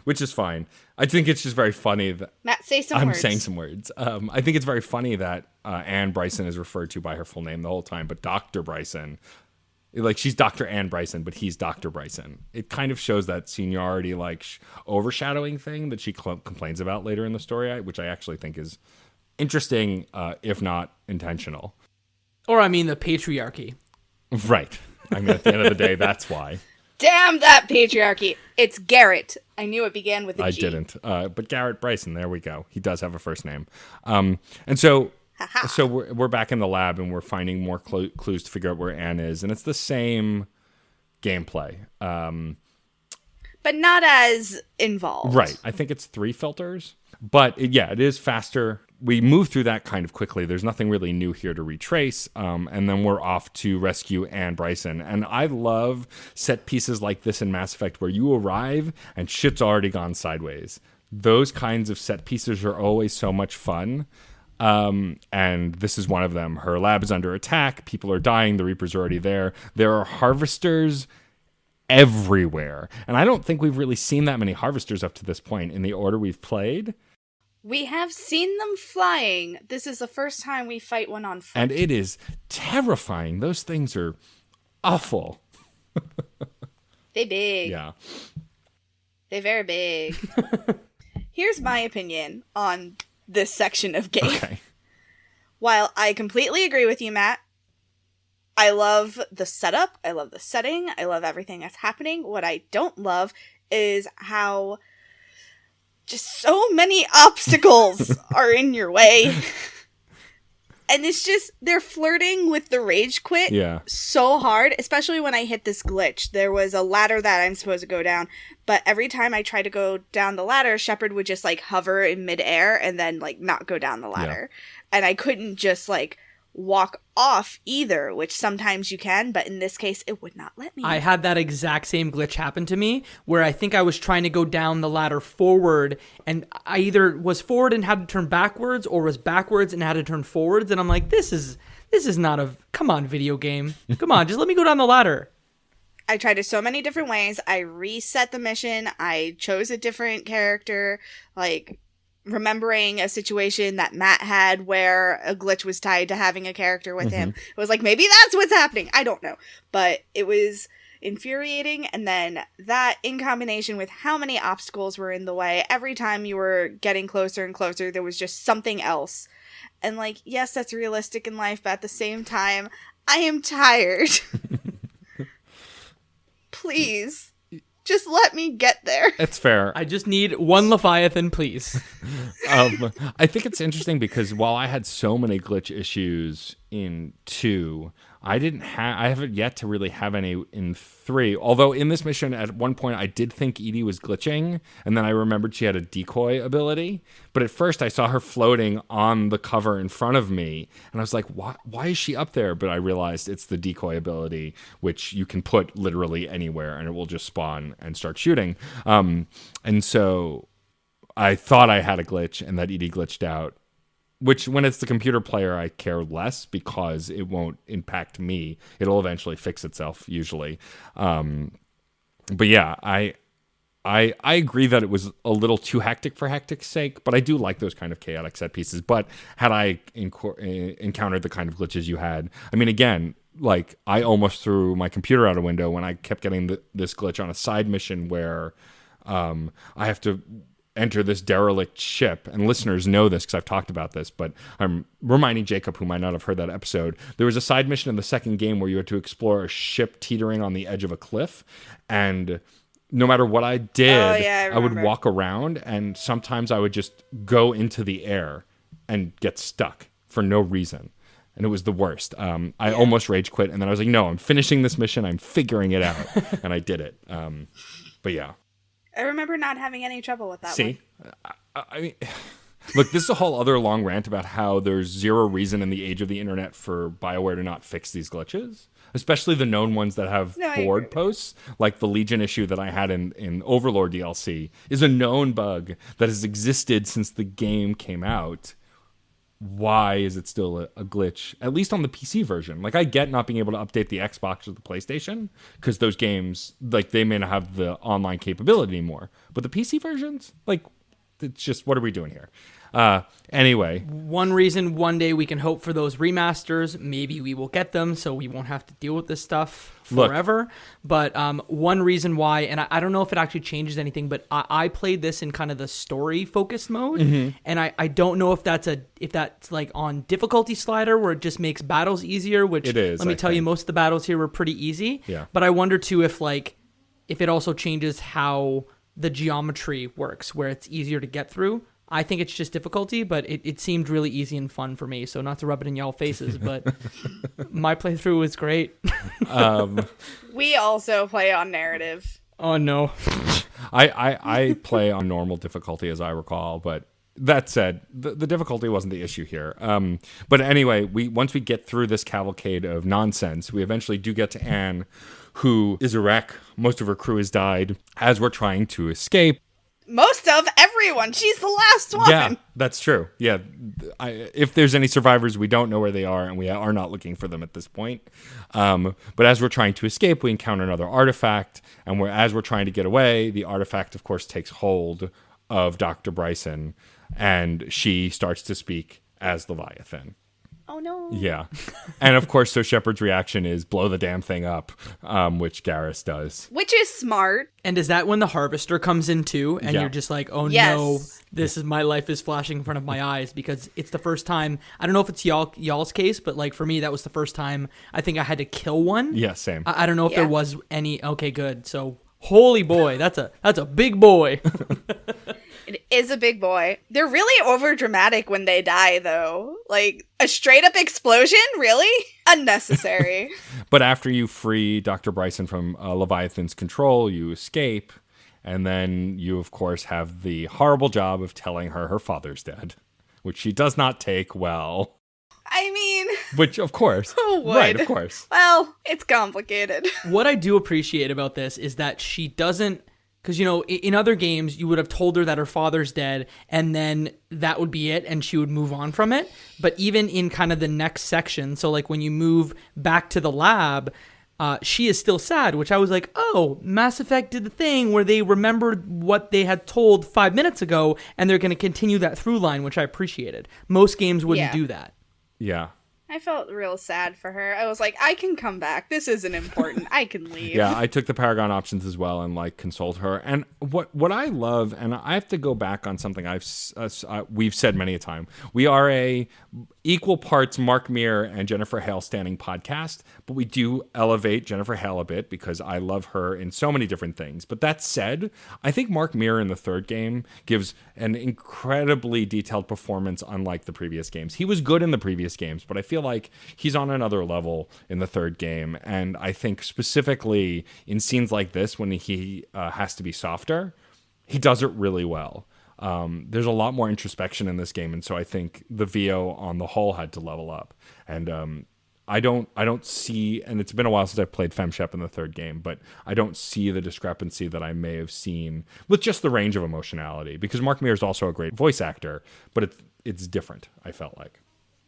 which is fine. I think it's just very funny that... Matt, say some words. I'm saying some words. I think it's very funny that Anne Bryson is referred to by her full name the whole time, but Dr. Bryson... Like, she's Dr. Anne Bryson, but he's Dr. Bryson. It kind of shows that seniority, like, overshadowing thing that she complains about later in the story, which I actually think is interesting, if not intentional. Or, I mean, the patriarchy. Right. I mean, at the end of the day, that's why. Damn that patriarchy. It's Garrett. I knew it began with a G. I didn't. But Garrett Bryson, there we go. He does have a first name. And so... So we're back in the lab and we're finding more clues to figure out where Anne is, and it's the same gameplay, but not as involved. Right. I think it's 3 filters, but it is faster. We move through that kind of quickly. There's nothing really new here to retrace, and then we're off to rescue Anne Bryson. And I love set pieces like this in Mass Effect where you arrive and shit's already gone sideways. Those kinds of set pieces are always so much fun. And this is one of them. Her lab is under attack. People are dying. The Reapers are already there. There are harvesters everywhere. And I don't think we've really seen that many harvesters up to this point in the order we've played. We have seen them flying. This is the first time we fight one on foot. And it is terrifying. Those things are awful. They big. Yeah. They very big. Here's my opinion on this section of game. Okay. While I completely agree with you, Matt, I love the setup, I love the setting, I love everything that's happening. What I don't love is how just so many obstacles are in your way. And it's just, they're flirting with the rage quit so hard, especially when I hit this glitch. There was a ladder that I'm supposed to go down, but every time I tried to go down the ladder, Shepard would just, like, hover in midair and then, like, not go down the ladder. Yeah. And I couldn't just, like, walk off either, which sometimes you can, but in this case, it would not let me. I had that exact same glitch happen to me, where I think I was trying to go down the ladder forward, and I either was forward and had to turn backwards, or was backwards and had to turn forwards, and I'm like, this is not a, come on, video game. Come on, just let me go down the ladder. I tried it so many different ways. I reset the mission. I chose a different character, like remembering a situation that Matt had where a glitch was tied to having a character with him. It was like, maybe that's what's happening. I don't know. But it was infuriating. And then that, in combination with how many obstacles were in the way, every time you were getting closer and closer, there was just something else. And, like, yes, that's realistic in life, but at the same time, I am tired. Please. Just let me get there. It's fair. I just need one Leviathan, please. I think it's interesting because while I had so many glitch issues in 2, I haven't yet to really have any in 3. Although in this mission, at one point, I did think Edie was glitching, and then I remembered she had a decoy ability. But at first, I saw her floating on the cover in front of me, and I was like, why is she up there? But I realized it's the decoy ability, which you can put literally anywhere, and it will just spawn and start shooting. And so I thought I had a glitch, and that Edie glitched out. Which, when it's the computer player, I care less because it won't impact me. It'll eventually fix itself, usually. But yeah, I agree that it was a little too hectic for hectic's sake, but I do like those kind of chaotic set pieces. But had I encountered the kind of glitches you had, I mean, again, like, I almost threw my computer out a window when I kept getting this glitch on a side mission where I have to enter this derelict ship, and listeners know this because I've talked about this, but I'm reminding Jacob, who might not have heard that episode. There was a side mission in the second game where you had to explore a ship teetering on the edge of a cliff, and no matter what I did, I would walk around, and sometimes I would just go into the air and get stuck for no reason. And it was the worst. I almost rage quit, and then I was like, no, I'm finishing this mission, I'm figuring it out, and I did it. But yeah. I remember not having any trouble with that one. See? I mean, look, this is a whole other long rant about how there's zero reason in the age of the internet for BioWare to not fix these glitches, especially the known ones that have board posts, like the Legion issue that I had in Overlord DLC is a known bug that has existed since the game came out. Why is it still a glitch, at least on the PC version? Like, I get not being able to update the Xbox or the PlayStation because those games, like, they may not have the online capability anymore. But the PC versions, like, it's just, what are we doing here? Anyway. One reason one day we can hope for those remasters, maybe we will get them so we won't have to deal with this stuff forever. But one reason why, and I don't know if it actually changes anything, but I played this in kind of the story focused mode, and I don't know if that's like on difficulty slider where it just makes battles easier, which it is, let me tell you, most of the battles here were pretty easy. Yeah. But I wonder too if it also changes how the geometry works, where it's easier to get through. I think it's just difficulty, but it seemed really easy and fun for me. So not to rub it in y'all faces, but my playthrough was great. We also play on narrative. Oh, no. I play on normal difficulty, as I recall, but that said, the difficulty wasn't the issue here. But anyway, once we get through this cavalcade of nonsense, we eventually do get to Anne, who is a wreck. Most of her crew has died as we're trying to escape. Most of everyone. She's the last one. Yeah, that's true. Yeah. If there's any survivors, we don't know where they are, and we are not looking for them at this point. But as we're trying to escape, we encounter another artifact, and as we're trying to get away, the artifact, of course, takes hold of Dr. Bryson, and she starts to speak as Leviathan. Oh no. Yeah. And of course, so Shepard's reaction is blow the damn thing up, which Garrus does. Which is smart. And is that when the Harvester comes in too? And you're just like, oh Yes. no, this is my life is flashing in front of my eyes, because it's the first time. I don't know if it's y'all's case, but like for me, that was the first time I think I had to kill one. Yeah, same. I don't know if there was any. Okay, good. So holy boy, that's a big boy. It is a big boy. They're really over dramatic when they die, though. Like, a straight up explosion? Really? Unnecessary. But after you free Dr. Bryson from Leviathan's control, you escape. And then you, of course, have the horrible job of telling her her father's dead, which she does not take well. I mean... Which, of course. Who would? Right, of course. Well, it's complicated. What I do appreciate about this is that she doesn't... Because, you know, in other games, you would have told her that her father's dead, and then that would be it, and she would move on from it. But even in kind of the next section, so like when you move back to the lab, she is still sad, which I was like, oh, Mass Effect did the thing where they remembered what they had told 5 minutes ago, and they're going to continue that through line, which I appreciated. Most games wouldn't do that. Yeah. I felt real sad for her. I was like, I can come back. This isn't important. I can leave. Yeah, I took the Paragon options as well and like consoled her. And what I love, and I have to go back on something we've said many a time. We are a equal parts Mark Meer and Jennifer Hale standing podcast, but we do elevate Jennifer Hale a bit because I love her in so many different things. But that said, I think Mark Meer in the third game gives an incredibly detailed performance unlike the previous games. He was good in the previous games, but I feel like he's on another level in the third game. And I think specifically in scenes like this, when he has to be softer, he does it really well. There's a lot more introspection in this game, and so I think the VO on the whole had to level up. And I don't see, and it's been a while since I've played FemShep in the third game, but I don't see the discrepancy that I may have seen with just the range of emotionality, because Mark Meer is also a great voice actor, but it's different, I felt like.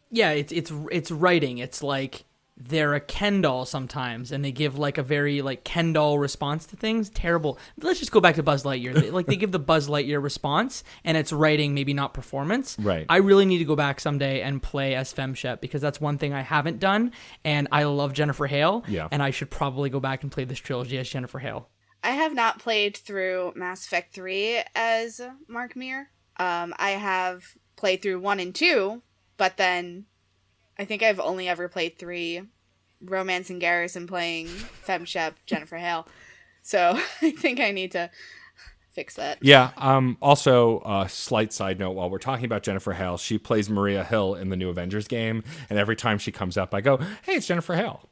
Yeah, it's writing. It's like they're a Ken doll sometimes, and they give like a very like Ken doll response to things. Terrible. Let's just go back to Buzz Lightyear. Like they give the Buzz Lightyear response, and it's writing, maybe not performance. Right. I really need to go back someday and play as FemShep, because that's one thing I haven't done, and I love Jennifer Hale. Yeah. And I should probably go back and play this trilogy as Jennifer Hale. I have not played through Mass Effect 3 as Mark Meer. I have played through 1 and 2, but then I think I've only ever played 3, romancing Garrus and playing FemShep Jennifer Hale. So I think I need to fix that. Yeah. Also, a slight side note, while we're talking about Jennifer Hale, she plays Maria Hill in the new Avengers game, and every time she comes up, I go, hey, it's Jennifer Hale.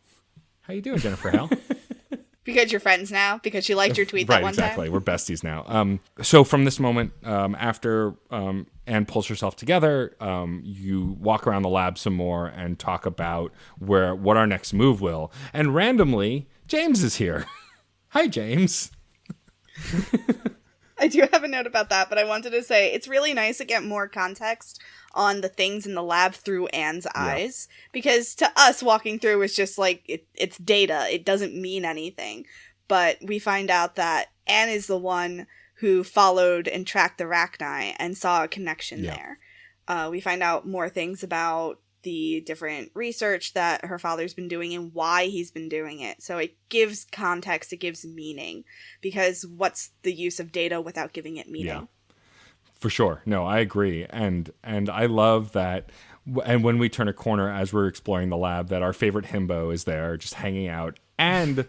How you doing, Jennifer Hale? Because you're friends now? Because she liked your tweet that one exactly. time? We're besties now. So from this moment, after Anne pulls herself together, you walk around the lab some more and talk about what our next move will. And randomly, James is here. Hi, James. I do have a note about that, but I wanted to say it's really nice to get more context on the things in the lab through Anne's eyes, because to us walking through is just like it's data. It doesn't mean anything. But we find out that Anne is the one who followed and tracked the Reignite and saw a connection there. We find out more things about the different research that her father's been doing and why he's been doing it. So it gives context, it gives meaning, because what's the use of data without giving it meaning? Yeah, for sure. No, I agree. And I love that. And when we turn a corner as we're exploring the lab, that our favorite himbo is there just hanging out. And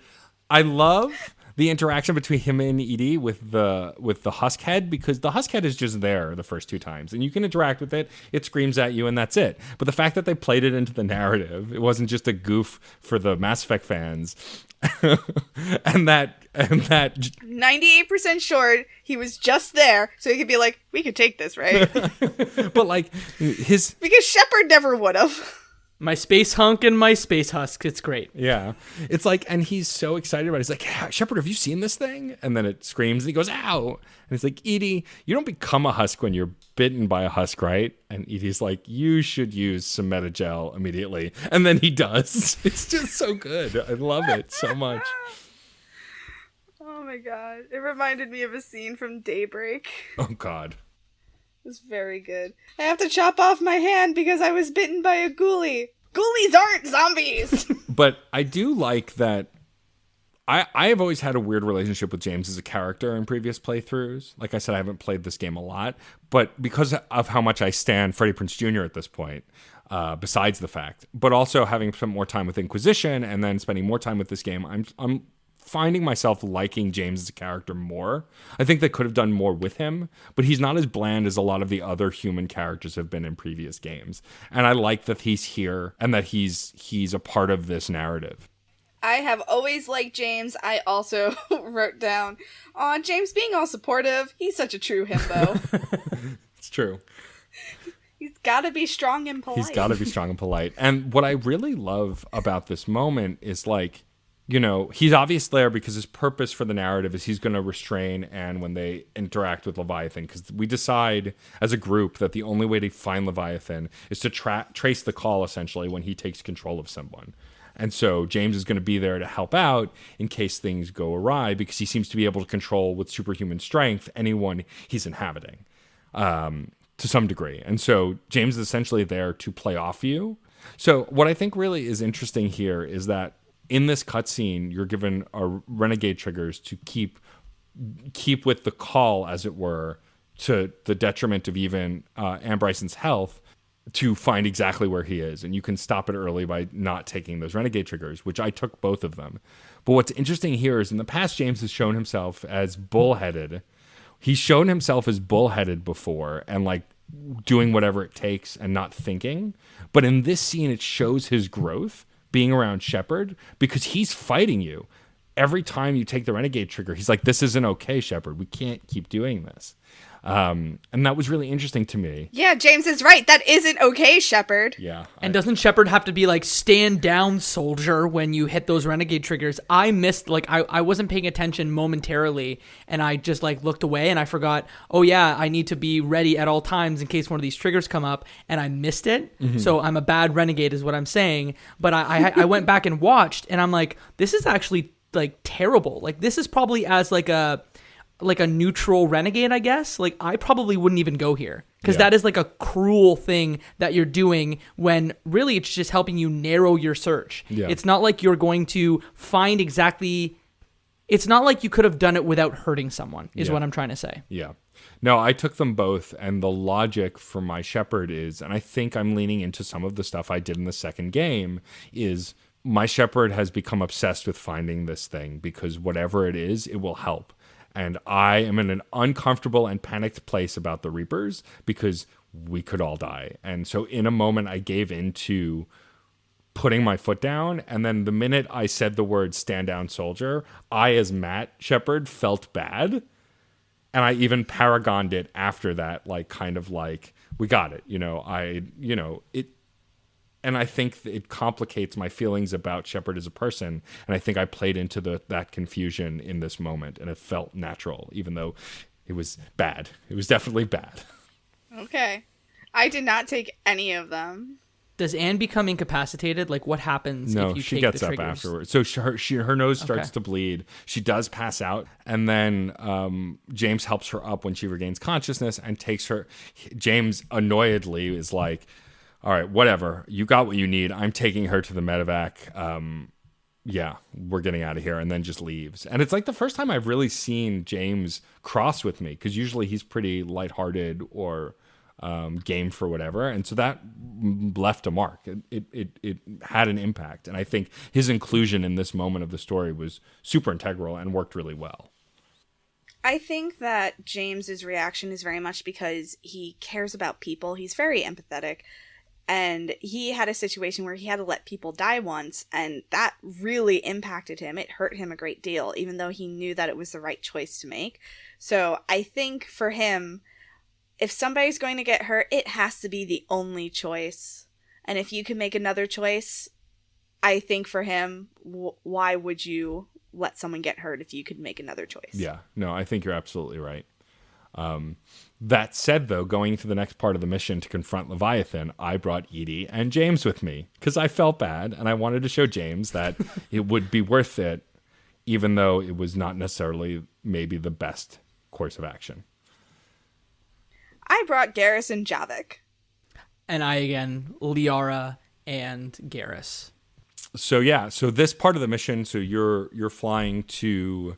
I love the interaction between him and Edie with the husk head, because the husk head is just there the first 2 times and you can interact with it. It screams at you and that's it. But the fact that they played it into the narrative, it wasn't just a goof for the Mass Effect fans. and that 98% sure he was just there so he could be like, we could take this, right? But like because Shepard never would have. My space hunk and my space husk. It's great. Yeah. It's like, and he's so excited about it. He's like, Shepard, have you seen this thing? And then it screams and he goes, ow. And it's like, Edie, you don't become a husk when you're bitten by a husk, right? And Edie's like, you should use some Metagel immediately. And then he does. It's just so good. I love it so much. Oh my god. It reminded me of a scene from Daybreak. Oh god. was very good. I have to chop off my hand because I was bitten by a ghoulie. Ghoulies aren't zombies! But I do like that. I have always had a weird relationship with James as a character in previous playthroughs. Like I said, I haven't played this game a lot, but because of how much I stan Freddie Prinze Jr. at this point, besides the fact, but also having spent more time with Inquisition and then spending more time with this game, I'm finding myself liking James as a character more. I think they could have done more with him, but he's not as bland as a lot of the other human characters have been in previous games. And I like that he's here and that he's a part of this narrative. I have always liked James. I also wrote down, aw, James being all supportive. He's such a true himbo. It's true. He's gotta be strong and polite. He's gotta be strong and polite. And what I really love about this moment is, like, you know, he's obviously there because his purpose for the narrative is he's going to restrain Anne when they interact with Leviathan. Because we decide as a group that the only way to find Leviathan is to trace the call, essentially, when he takes control of someone. And so James is going to be there to help out in case things go awry, because he seems to be able to control with superhuman strength anyone he's inhabiting to some degree. And so James is essentially there to play off you. So what I think really is interesting here is that in this cutscene, you're given renegade triggers to keep with the call, as it were, to the detriment of even Anne Bryson's health, to find exactly where he is. And you can stop it early by not taking those renegade triggers, which I took both of them. But what's interesting here is in the past, James has shown himself as bullheaded. He's shown himself as bullheaded before and like doing whatever it takes and not thinking. But in this scene, it shows his growth being around Shepard, because he's fighting you. Every time you take the renegade trigger, he's like, this isn't okay, Shepard. We can't keep doing this. And that was really interesting to me. Yeah, James is right. That isn't okay, Shepard. Yeah. And doesn't Shepard have to be like, stand down, soldier, when you hit those renegade triggers? I missed, like, I wasn't paying attention momentarily, and I just like looked away and I forgot, oh yeah, I need to be ready at all times in case one of these triggers come up, and I missed it. Mm-hmm. So I'm a bad renegade is what I'm saying. But I went back and watched, and I'm like, this is actually like terrible. Like, this is probably as like a neutral renegade, I guess. Like, I probably wouldn't even go here, because that is like a cruel thing that you're doing when really it's just helping you narrow your search. Yeah. It's not like you're going to find exactly, it's not like you could have done it without hurting someone, is what I'm trying to say. Yeah. No, I took them both, and the logic for my Shepard is, and I think I'm leaning into some of the stuff I did in the second game, is my Shepard has become obsessed with finding this thing, because whatever it is, it will help. And I am in an uncomfortable and panicked place about the Reapers, because we could all die. And so in a moment, I gave into putting my foot down. And then the minute I said the word stand down, soldier, I, as Matt Shepard, felt bad. And I even paragoned it after that, like, kind of like, we got it. And I think it complicates my feelings about Shepard as a person. And I think I played into that confusion in this moment. And it felt natural, even though it was bad. It was definitely bad. Okay. I did not take any of them. Does Anne become incapacitated? Like, what happens if you take the triggers? No, she gets up afterwards. So her nose starts to bleed. She does pass out. And then James helps her up when she regains consciousness and takes her. James annoyedly is like, all right, whatever. You got what you need. I'm taking her to the medevac. Yeah, we're getting out of here. And then just leaves. And it's like the first time I've really seen James cross with me, because usually he's pretty lighthearted or game for whatever. And so that left a mark. It had an impact. And I think his inclusion in this moment of the story was super integral and worked really well. I think that James's reaction is very much because he cares about people. He's very empathetic. And he had a situation where he had to let people die once, and that really impacted him. It hurt him a great deal, even though he knew that it was the right choice to make. So I think for him, if somebody's going to get hurt, it has to be the only choice. And if you can make another choice, I think for him, why would you let someone get hurt if you could make another choice? Yeah, no, I think you're absolutely right. That said, though, going to the next part of the mission to confront Leviathan, I brought Edie and James with me because I felt bad and I wanted to show James that it would be worth it, even though it was not necessarily maybe the best course of action. I brought Garrus and Javik. And I, again, Liara and Garrus. So this part of the mission, so you're flying to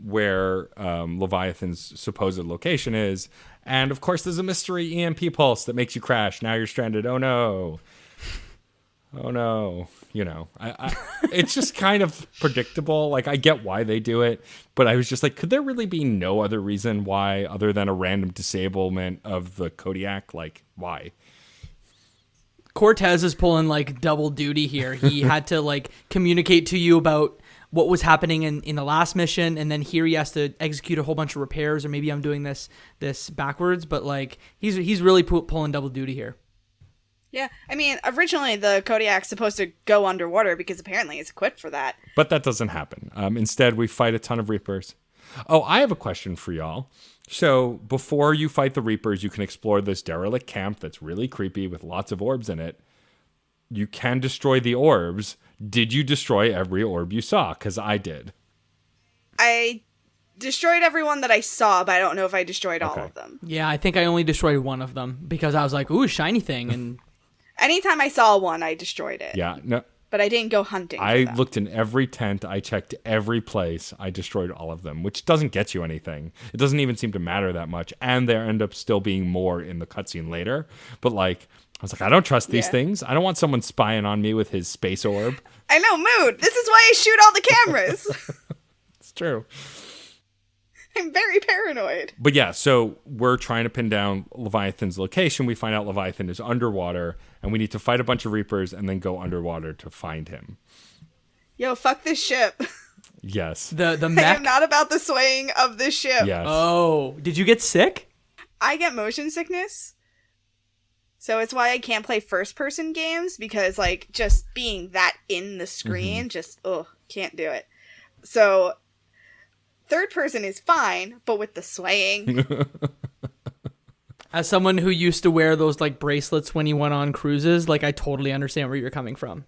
where Leviathan's supposed location is, and of course there's a mystery EMP pulse that makes you crash. Now you're stranded. Oh no. You know, it's just kind of predictable. Like, I get why they do it, but I was just like, could there really be no other reason why other than a random disablement of the Kodiak? Like, why? Cortez is pulling like double duty here. He had to like communicate to you about what was happening in the last mission, and then here he has to execute a whole bunch of repairs, or maybe I'm doing this backwards, but like he's really pulling double duty here. Yeah, I mean, originally the Kodiak's supposed to go underwater because apparently it's equipped for that. But that doesn't happen. Instead, we fight a ton of Reapers. Oh, I have a question for y'all. So before you fight the Reapers, you can explore this derelict camp that's really creepy with lots of orbs in it. You can destroy the orbs. Did you destroy every orb you saw? Because I did. I destroyed everyone that I saw, but I don't know if I destroyed all of them. Yeah, I think I only destroyed one of them because I was like, ooh, shiny thing. And anytime I saw one, I destroyed it. Yeah, no. But I didn't go hunting. I looked in every tent. I checked every place. I destroyed all of them, which doesn't get you anything. It doesn't even seem to matter that much. And there end up still being more in the cutscene later. But like, I was like, I don't trust these things. I don't want someone spying on me with his space orb. I know, Mood. This is why I shoot all the cameras. It's true. I'm very paranoid. But yeah, so we're trying to pin down Leviathan's location. We find out Leviathan is underwater, and we need to fight a bunch of Reapers and then go underwater to find him. Yo, fuck this ship. Yes. the I mech. am not about the swaying of this ship. Yes. Oh, did you get sick? I get motion sickness. So it's why I can't play first-person games, because, like, just being that in the screen, can't do it. So third person is fine, but with the swaying. As someone who used to wear those like bracelets when he went on cruises, like I totally understand where you're coming from.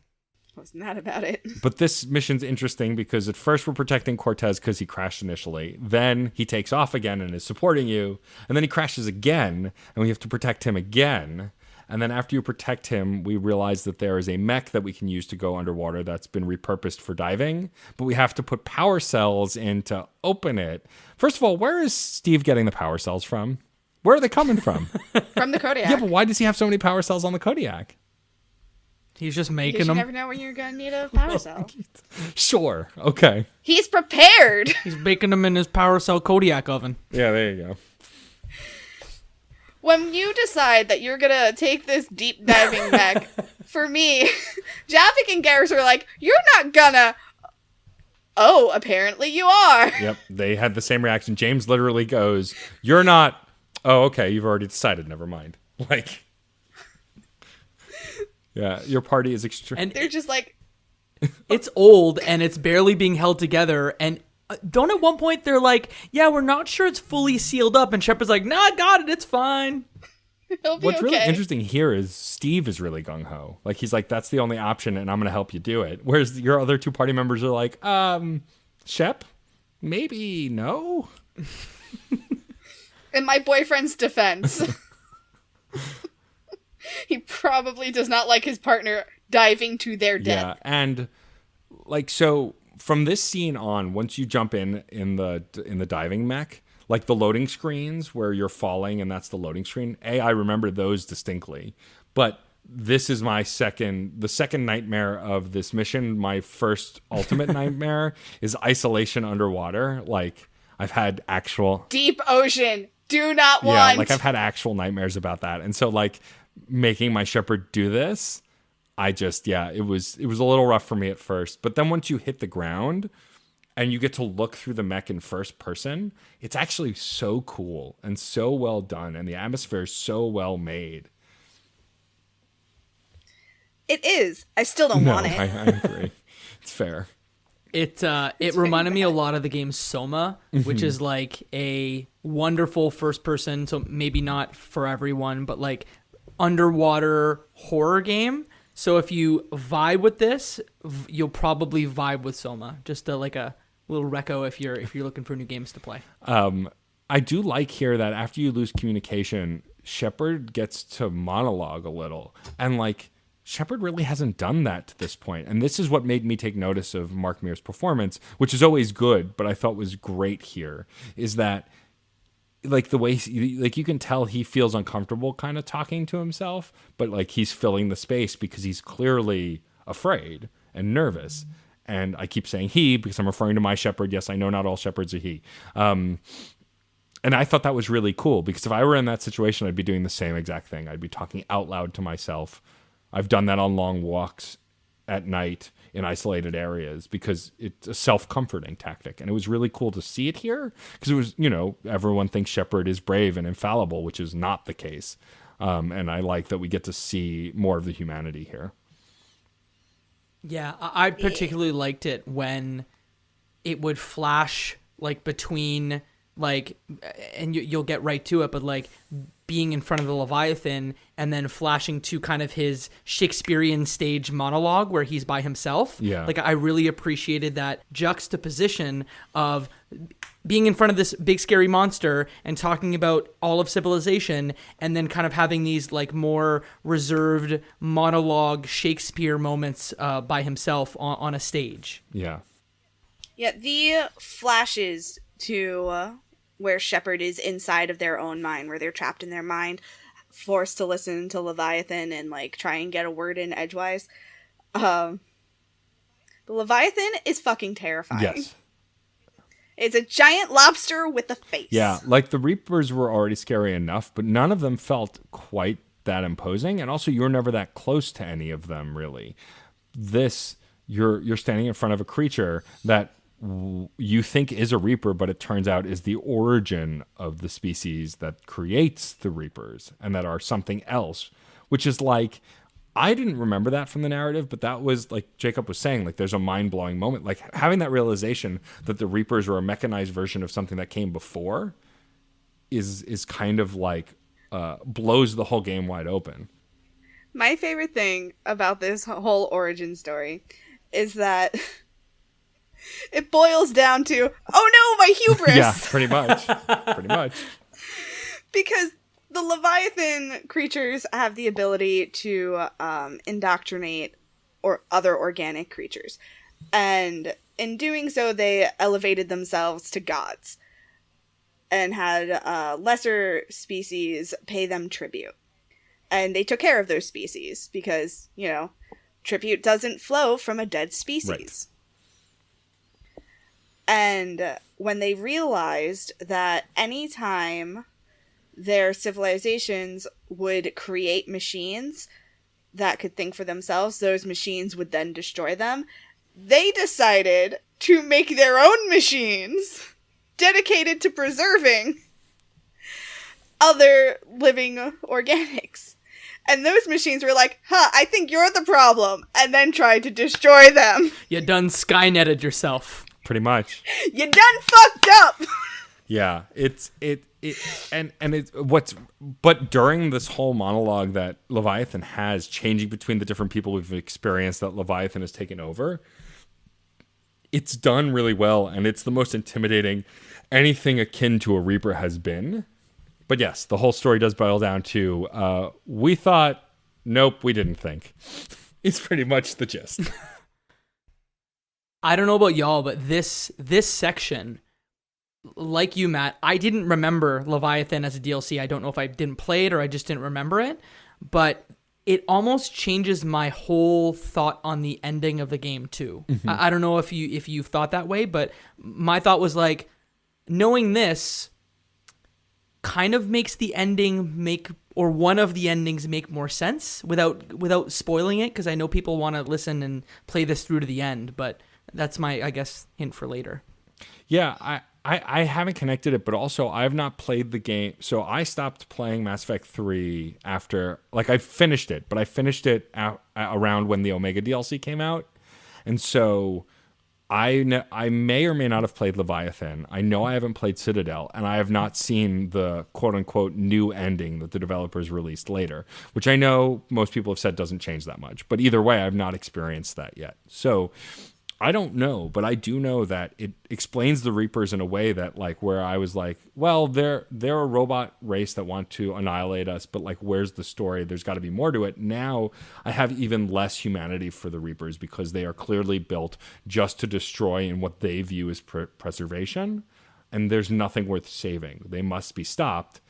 I was not about it. But this mission's interesting because at first we're protecting Cortez because he crashed initially. Then he takes off again and is supporting you. And then he crashes again, and we have to protect him again. And then after you protect him, we realize that there is a mech that we can use to go underwater that's been repurposed for diving. But we have to put power cells in to open it. First of all, where is Steve getting the power cells from? Where are they coming from? From the Kodiak. Yeah, but why does he have so many power cells on the Kodiak? He's just making Because you them. never know when you're going to need a power cell. Sure. Okay. He's prepared. He's baking them in his power cell Kodiak oven. Yeah, there you go. When you decide that you're going to take this deep diving mech, for me, Javik and Garrus are like, you're not gonna. Oh, apparently you are. Yep, they had the same reaction. James literally goes, "You're not." Oh, okay, you've already decided. Never mind. Like, yeah, your party is extreme. And They're just like, it's old and it's barely being held together. And don't at one point they're like, yeah, we're not sure it's fully sealed up. And Shepard's like, nah, I got it. It's fine. he'll be What's okay. really interesting here is Steve is really gung-ho. Like, he's like, that's the only option, and I'm going to help you do it. Whereas your other two party members are like, Shep, maybe no? In my boyfriend's defense, he probably does not like his partner diving to their death. Yeah, and like, so from this scene on, once you jump in the diving mech, like the loading screens where you're falling and that's the loading screen. I remember those distinctly, but this is the second nightmare of this mission. My first ultimate nightmare is isolation underwater. Like, I've had actual Deep ocean. Do not want. yeah, like I've had actual nightmares about that. And so like making my Shepard do this, it was a little rough for me at first. But then once you hit the ground and you get to look through the mech in first person, it's actually so cool and so well done, and the atmosphere is so well made. It is. I still don't want it. I agree. It's fair. It reminded me a lot of the game Soma, which is like a wonderful first person, so maybe not for everyone, but like underwater horror game. So if you vibe with this, you'll probably vibe with Soma. Just like a little reco if you're looking for new games to play. I do like here that after you lose communication, Shepard gets to monologue a little. And like, Shepard really hasn't done that to this point. And this is what made me take notice of Mark Mear's performance, which is always good, but I thought was great here, is that like the way like you can tell he feels uncomfortable kind of talking to himself, but like he's filling the space because he's clearly afraid and nervous. And I keep saying he because I'm referring to my Shepard. Yes, I know not all Shepards are he. And I thought that was really cool because if I were in that situation, I'd be doing the same exact thing. I'd be talking out loud to myself. I've done that on long walks at night in isolated areas because it's a self-comforting tactic. And it was really cool to see it here because it was, you know, everyone thinks Shepard is brave and infallible, which is not the case. And I like that we get to see more of the humanity here. Yeah, I particularly liked it when it would flash like between like, and you'll get right to it, but like being in front of the Leviathan and then flashing to kind of his Shakespearean stage monologue where he's by himself. Yeah. Like I really appreciated that juxtaposition of being in front of this big scary monster and talking about all of civilization and then kind of having these like more reserved monologue Shakespeare moments by himself on a stage. Yeah. Yeah, the flashes to where Shepard is inside of their own mind, where they're trapped in their mind, forced to listen to Leviathan and like try and get a word in edgewise. The Leviathan is fucking terrifying. Yes. It's a giant lobster with a face. Yeah, like the Reapers were already scary enough, but none of them felt quite that imposing. And also, you're never that close to any of them, really. This, you're standing in front of a creature that you think is a Reaper, but it turns out is the origin of the species that creates the Reapers and that are something else, which is like, I didn't remember that from the narrative, but that was like Jacob was saying, like there's a mind-blowing moment, like having that realization that the Reapers were a mechanized version of something that came before is kind of like blows the whole game wide open. My favorite thing about this whole origin story is that it boils down to, oh no, my hubris! Yeah, pretty much. Pretty much. Because the Leviathan creatures have the ability to indoctrinate or other organic creatures. And in doing so, they elevated themselves to gods and had lesser species pay them tribute. And they took care of those species because, you know, tribute doesn't flow from a dead species. Right. And when they realized that anytime their civilizations would create machines that could think for themselves, those machines would then destroy them, they decided to make their own machines dedicated to preserving other living organics. And those machines were like, I think you're the problem, and then tried to destroy them. You done Skynetted yourself. Pretty much. You done fucked up. Yeah, but during this whole monologue that Leviathan has, changing between the different people we've experienced that Leviathan has taken over, it's done really well, and it's the most intimidating anything akin to a Reaper has been. But yes, the whole story does boil down to we thought, nope, we didn't think. It's pretty much the gist. I don't know about y'all, but this section, like you, Matt, I didn't remember Leviathan as a DLC. I don't know if I didn't play it or I just didn't remember it, but it almost changes my whole thought on the ending of the game too. Mm-hmm. I don't know if you thought that way, but my thought was like, knowing this kind of makes the ending or one of the endings make more sense without spoiling it, because I know people want to listen and play this through to the end, but that's my, I guess, hint for later. Yeah, I haven't connected it, but also I have not played the game. So I stopped playing Mass Effect 3 after, like I finished it, but I finished it around when the Omega DLC came out. And so I may or may not have played Leviathan. I know I haven't played Citadel, and I have not seen the quote-unquote new ending that the developers released later, which I know most people have said doesn't change that much. But either way, I've not experienced that yet. So I don't know, but I do know that it explains the Reapers in a way that, like, where I was like, well, they're a robot race that want to annihilate us, but like, where's the story? There's got to be more to it. Now I have even less humanity for the Reapers because they are clearly built just to destroy in what they view as preservation, and there's nothing worth saving. They must be stopped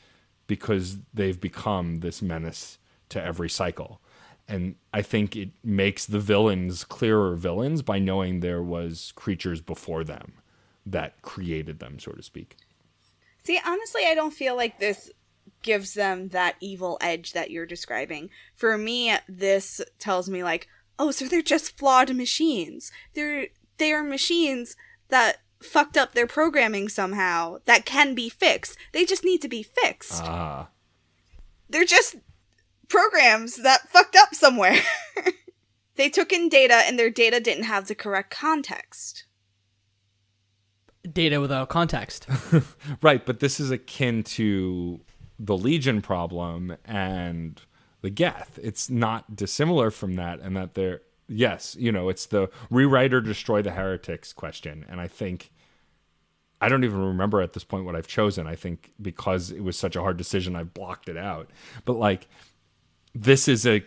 because they've become this menace to every cycle. And I think it makes the villains clearer villains by knowing there was creatures before them that created them, so to speak. See, honestly, I don't feel like this gives them that evil edge that you're describing. For me, this tells me like, oh, so they're just flawed machines. They are machines that fucked up their programming somehow that can be fixed. They just need to be fixed. They're just programs that fucked up somewhere. They took in data and their data didn't have the correct context. Data without context. Right, but this is akin to the Legion problem and the Geth. It's not dissimilar from that, and that they're, yes, it's the rewrite or destroy the heretics question. And I think, I don't even remember at this point what I've chosen. I think because it was such a hard decision, I blocked it out. But like, this is I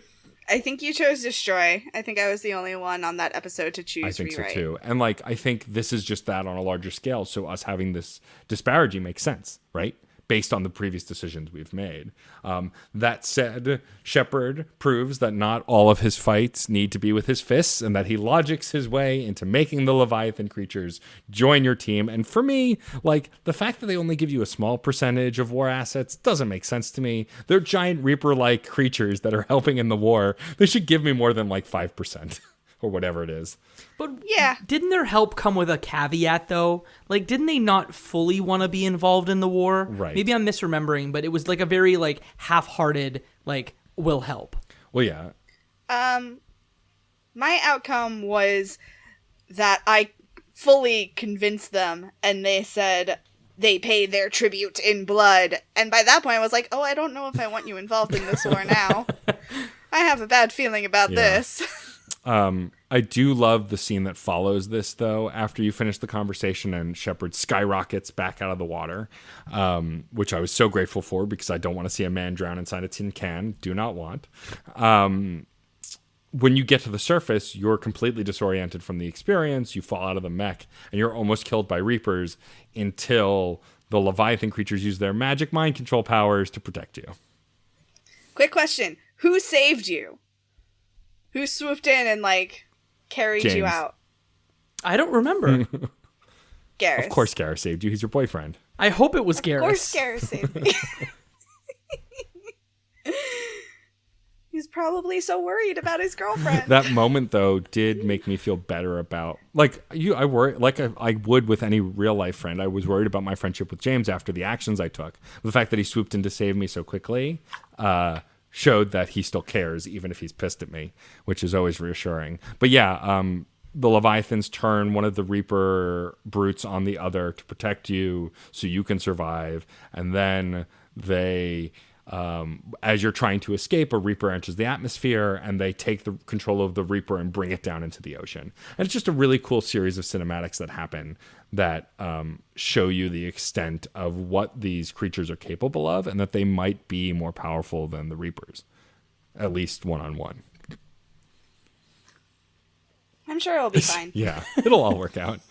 think you chose destroy. I think I was the only one on that episode to choose I think rewrite. so too. And like, I think this is just that on a larger scale. So us having this disparity makes sense, right? Based on the previous decisions we've made. That said, Shepard proves that not all of his fights need to be with his fists, and that he logics his way into making the Leviathan creatures join your team. And for me, like, the fact that they only give you a small percentage of war assets doesn't make sense to me. They're giant Reaper-like creatures that are helping in the war. They should give me more than like 5%. Or whatever it is. But yeah, didn't their help come with a caveat, though? Like, didn't they not fully want to be involved in the war? Right. Maybe I'm misremembering, but it was like a very, like, half-hearted, like, will help. Well, yeah. My outcome was that I fully convinced them, and they said they paid their tribute in blood. And by that point, I was like, oh, I don't know if I want you involved in this war now. I have a bad feeling about this. I do love the scene that follows this, though, after you finish the conversation and Shepard skyrockets back out of the water, which I was so grateful for because I don't want to see a man drown inside a tin can. Do not want. When you get to the surface, you're completely disoriented from the experience. You fall out of the mech, and you're almost killed by Reapers until the Leviathan creatures use their magic mind control powers to protect you. Quick question. Who saved you? Who swooped in and, like, carried James. you out? I don't remember. Garrus. Of course Garrus saved you. He's your boyfriend. I hope it was Garrus. Of course Garrus saved me. He's probably so worried about his girlfriend. That moment, though, did make me feel better about, like, I worry, like I would with any real life friend. I was worried about my friendship with James after the actions I took. The fact that he swooped in to save me so quickly, showed that he still cares, even if he's pissed at me, which is always reassuring. But yeah, the Leviathans turn one of the Reaper brutes on the other to protect you so you can survive. And then they, as you're trying to escape, a Reaper enters the atmosphere and they take the control of the Reaper and bring it down into the ocean. And it's just a really cool series of cinematics that happen that show you the extent of what these creatures are capable of, and that they might be more powerful than the Reapers, at least one-on-one. I'm sure it'll be fine. Yeah, it'll all work out.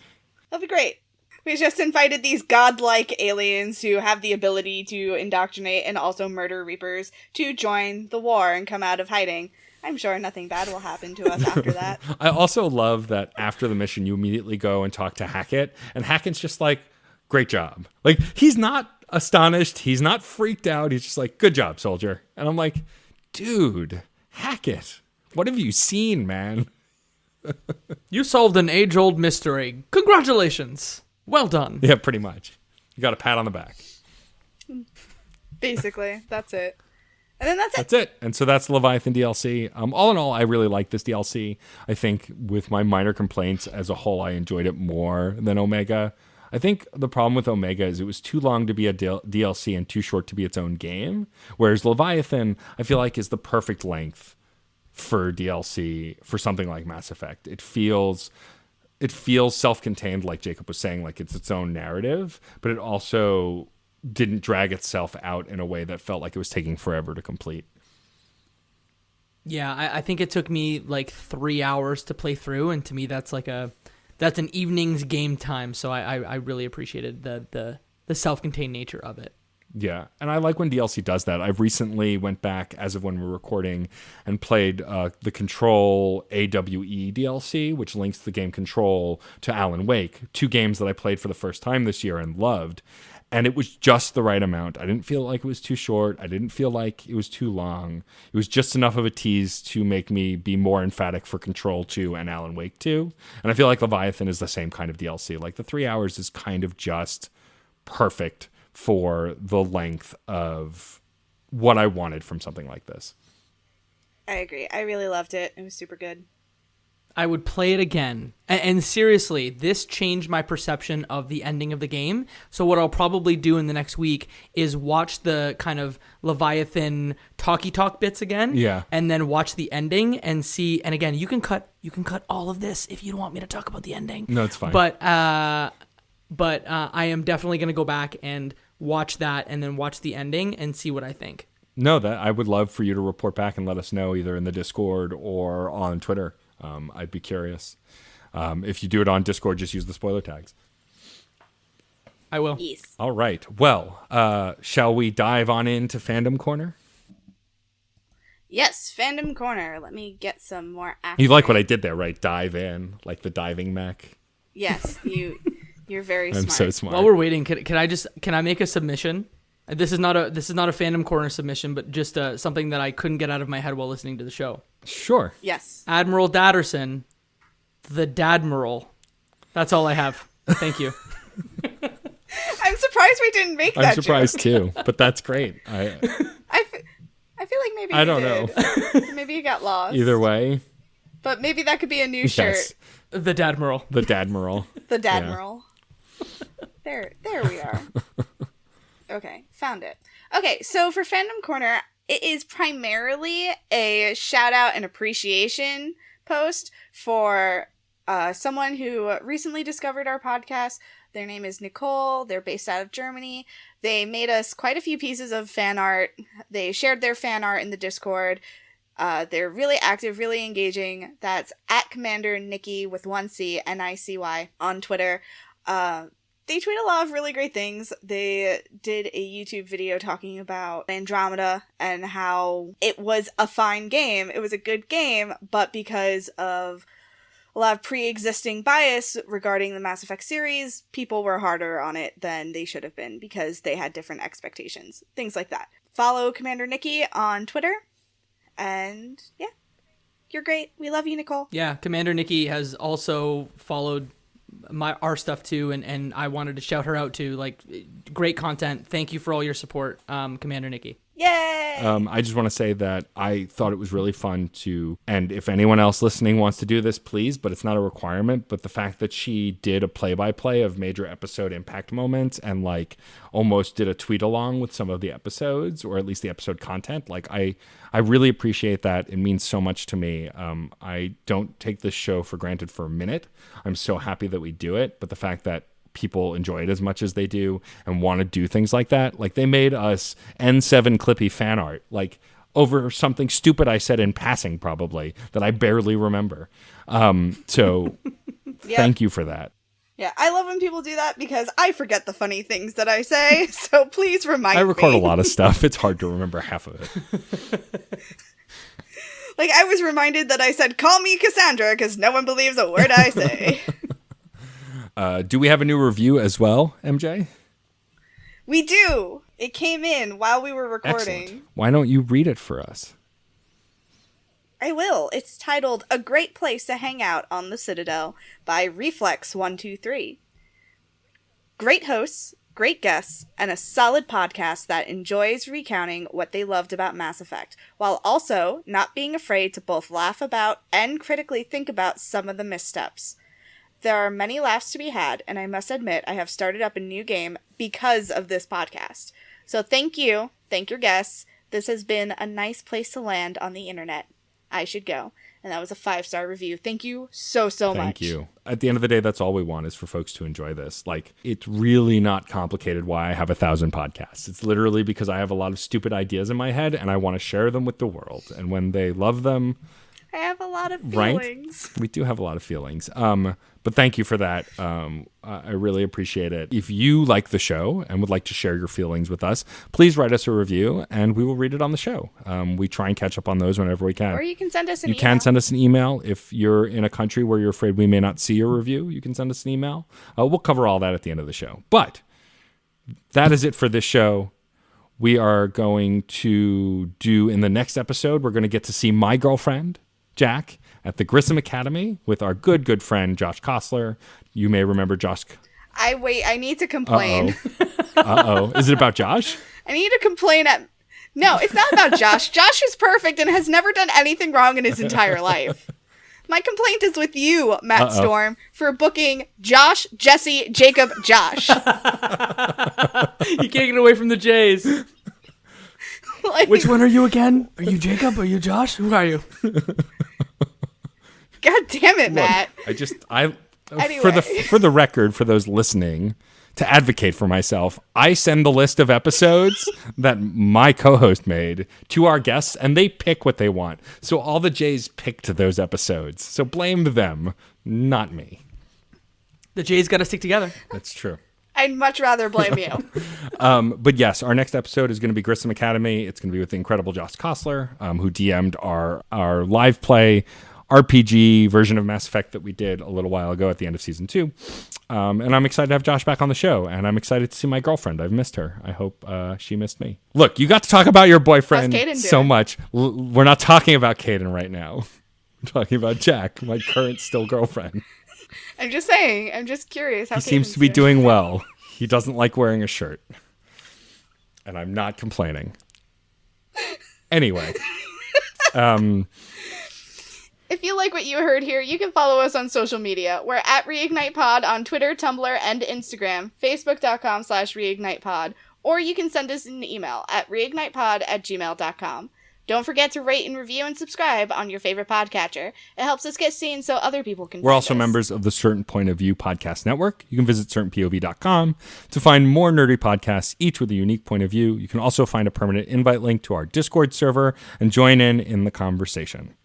It'll be great. We just invited these godlike aliens who have the ability to indoctrinate and also murder Reapers to join the war and come out of hiding. I'm sure nothing bad will happen to us after that. I also love that after the mission, you immediately go and talk to Hackett, and Hackett's just like, great job. Like, he's not astonished. He's not freaked out. He's just like, good job, soldier. And I'm like, dude, Hackett, what have you seen, man? You solved an age-old mystery. Congratulations. Well done. Yeah, pretty much. You got a pat on the back. Basically, that's it. And then that's it. That's it. And so that's Leviathan DLC. All in all, I really like this DLC. I think with my minor complaints as a whole, I enjoyed it more than Omega. I think the problem with Omega is it was too long to be a DLC and too short to be its own game. Whereas Leviathan, I feel like, is the perfect length for DLC for something like Mass Effect. It feels it feels self-contained, like Jacob was saying, like it's its own narrative, but it also didn't drag itself out in a way that felt like it was taking forever to complete. Yeah, I think it took me like 3 hours to play through, and to me that's an evening's game time. So I really appreciated the self-contained nature of it. Yeah, and I like when DLC does that. I've recently went back, as of when we're recording, and played the Control AWE DLC, which links the game Control to Alan Wake, 2 games that I played for the first time this year and loved. And it was just the right amount. I didn't feel like it was too short. I didn't feel like it was too long. It was just enough of a tease to make me be more emphatic for Control 2 and Alan Wake 2. And I feel like Leviathan is the same kind of DLC. Like the 3 hours is kind of just perfect for the length of what I wanted from something like this. I agree. I really loved it. It was super good. I would play it again. And seriously, this changed my perception of the ending of the game. So what I'll probably do in the next week is watch the kind of Leviathan talky talk bits again. Yeah. And then watch the ending and see. And again, you can cut all of this if you don't want me to talk about the ending. No, it's fine. But I am definitely going to go back and watch that and then watch the ending and see what I think. No, that I would love for you to report back and let us know either in the Discord or on Twitter. I'd be curious. If you do it on Discord, just use the spoiler tags. I will. Yes. All right. Well, shall we dive on into Fandom Corner? Yes, Fandom Corner. Let me get some more accurate. You like what I did there, right? Dive in, like the diving mech. Yes, you're very I'm smart. so smart. While we're waiting, can I make a submission? This is not a Fandom Corner submission, but just something that I couldn't get out of my head while listening to the show. Sure. Yes. Admiral Dadderson, the Dadmiral. That's all I have. Thank you. I'm surprised we didn't make that I'm surprised joke. too, but that's great. I feel like maybe I you don't did. know. Maybe you got lost. Either way. But maybe that could be a new shirt. Yes. The Dadmiral. The Dadmiral. The Dadmiral. Yeah. There we are. Okay, found it. Okay, so for Fandom Corner, it is primarily a shout out and appreciation post for someone who recently discovered our podcast. Their name is Nicole. They're based out of Germany. They made us quite a few pieces of fan art. They shared their fan art in the Discord. They're really active, really engaging. That's at Commander Nikki with 1C, Nicy, on Twitter. They tweet a lot of really great things. They did a YouTube video talking about Andromeda and how it was a fine game. It was a good game, but because of a lot of pre-existing bias regarding the Mass Effect series, people were harder on it than they should have been because they had different expectations. Things like that. Follow Commander Nikki on Twitter. And yeah, you're great. We love you, Nicole. Yeah, Commander Nikki has also followed our stuff too, and I wanted to shout her out too. Like, great content. Thank you for all your support, Commander Nikki. Yay! I just want to say that I thought it was really fun to, and if anyone else listening wants to do this, please, but it's not a requirement, but the fact that she did a play-by-play of major episode impact moments and like almost did a tweet along with some of the episodes, or at least the episode content, like I really appreciate that. It means so much to me. I don't take this show for granted for a minute. I'm so happy that we do it, but the fact that people enjoy it as much as they do and want to do things like that. Like, they made us N7 Clippy fan art, like over something stupid I said in passing, probably, that I barely remember. So Yeah. Thank you for that. Yeah, I love when people do that because I forget the funny things that I say, so please remind me. I record a lot of stuff. It's hard to remember half of it. Like, I was reminded that I said, call me Cassandra, because no one believes a word I say. Do we have a new review as well, MJ? We do! It came in while we were recording. Excellent. Why don't you read it for us? I will. It's titled A Great Place to Hang Out on the Citadel by Reflex123. Great hosts, great guests, and a solid podcast that enjoys recounting what they loved about Mass Effect, while also not being afraid to both laugh about and critically think about some of the missteps. There are many laughs to be had, and I must admit I have started up a new game because of this podcast. So thank your guests. This has been a nice place to land on the internet. I should go. and that was a 5-star review. Thank you so much. Thank you. At the end of the day, that's all we want is for folks to enjoy this. Like, it's really not complicated why I have 1,000 podcasts. It's literally because I have a lot of stupid ideas in my head and I want to share them with the world. And when they love them, I have a lot of feelings. Right? We do have a lot of feelings. But thank you for that. I really appreciate it. If you like the show and would like to share your feelings with us, please write us a review and we will read it on the show. We try and catch up on those whenever we can. Or you can send us an email. You can send us an email. If you're in a country where you're afraid we may not see your review, you can send us an email. We'll cover all that at the end of the show. But that is it for this show. We are going to do, in the next episode, we're going to get to see my girlfriend, Jack, at the Grissom Academy with our good friend Josh Kostler. You may remember Josh. I need to complain. Uh-oh. Is it about Josh? I need to complain No, it's not about Josh. Josh is perfect and has never done anything wrong in his entire life. My complaint is with you, Matt Storm, for booking Josh, Jesse, Jacob, Josh. You can't get away from the J's. Like, which one are you again? Are you Jacob? Are you Josh? Who are you? God damn it, Matt. Anyway. For the record, for those listening, to advocate for myself, I send the list of episodes that my co-host made to our guests, and they pick what they want. So all the J's picked those episodes. So blame them, not me. The J's got to stick together. That's true. I'd much rather blame you. But yes, our next episode is going to be Grissom Academy. It's going to be with the incredible Josh Kostler, who DM'd our live play RPG version of Mass Effect that we did a little while ago at the end of season 2. And I'm excited to have Josh back on the show, and I'm excited to see my girlfriend. I've missed her. I hope she missed me. Look, you got to talk about your boyfriend so much. We're not talking about Caden right now. We're talking about Jack, my current still girlfriend. I'm just saying. I'm just curious how he seems to be doing well. He doesn't like wearing a shirt. And I'm not complaining. Anyway. If you like what you heard here, you can follow us on social media. We're at Reignite Pod on Twitter, Tumblr, and Instagram, facebook.com/reignitepod, or you can send us an email at reignitepod@gmail.com. Don't forget to rate and review and subscribe on your favorite podcatcher. It helps us get seen so other people can We're also members of the Certain Point of View podcast network. You can visit certainpov.com to find more nerdy podcasts, each with a unique point of view. You can also find a permanent invite link to our Discord server and join in the conversation.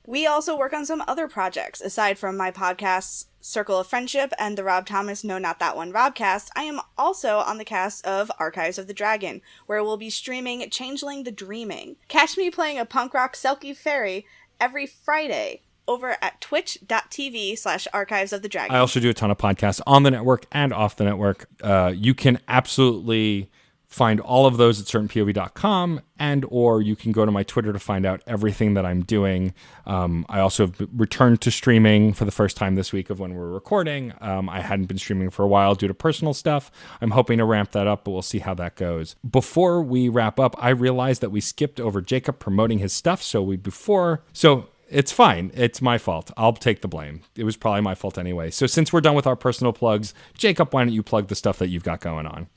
We also work on some other projects. Aside from my podcasts, Circle of Friendship and the Rob Thomas No Not That One Robcast, I am also on the cast of Archives of the Dragon, where we'll be streaming Changeling the Dreaming. Catch me playing a punk rock Selkie fairy every Friday over at twitch.tv/Archives of the Dragon. I also do a ton of podcasts on the network and off the network. You can absolutely find all of those at certainpov.com, and or you can go to my Twitter to find out everything that I'm doing. I also have returned to streaming for the first time this week of when we're recording. I hadn't been streaming for a while due to personal stuff. I'm hoping to ramp that up, but we'll see how that goes. Before we wrap up, I realized that we skipped over Jacob promoting his stuff, so it's fine. It's my fault. I'll take the blame. It was probably my fault anyway. So since we're done with our personal plugs, Jacob, why don't you plug the stuff that you've got going on?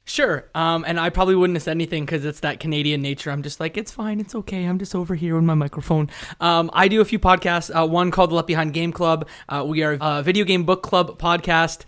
Sure. And I probably wouldn't have said anything because it's that Canadian nature. I'm just like, it's fine. It's okay. I'm just over here with my microphone. I do a few podcasts. One called the Left Behind Game Club. We are a video game book club podcast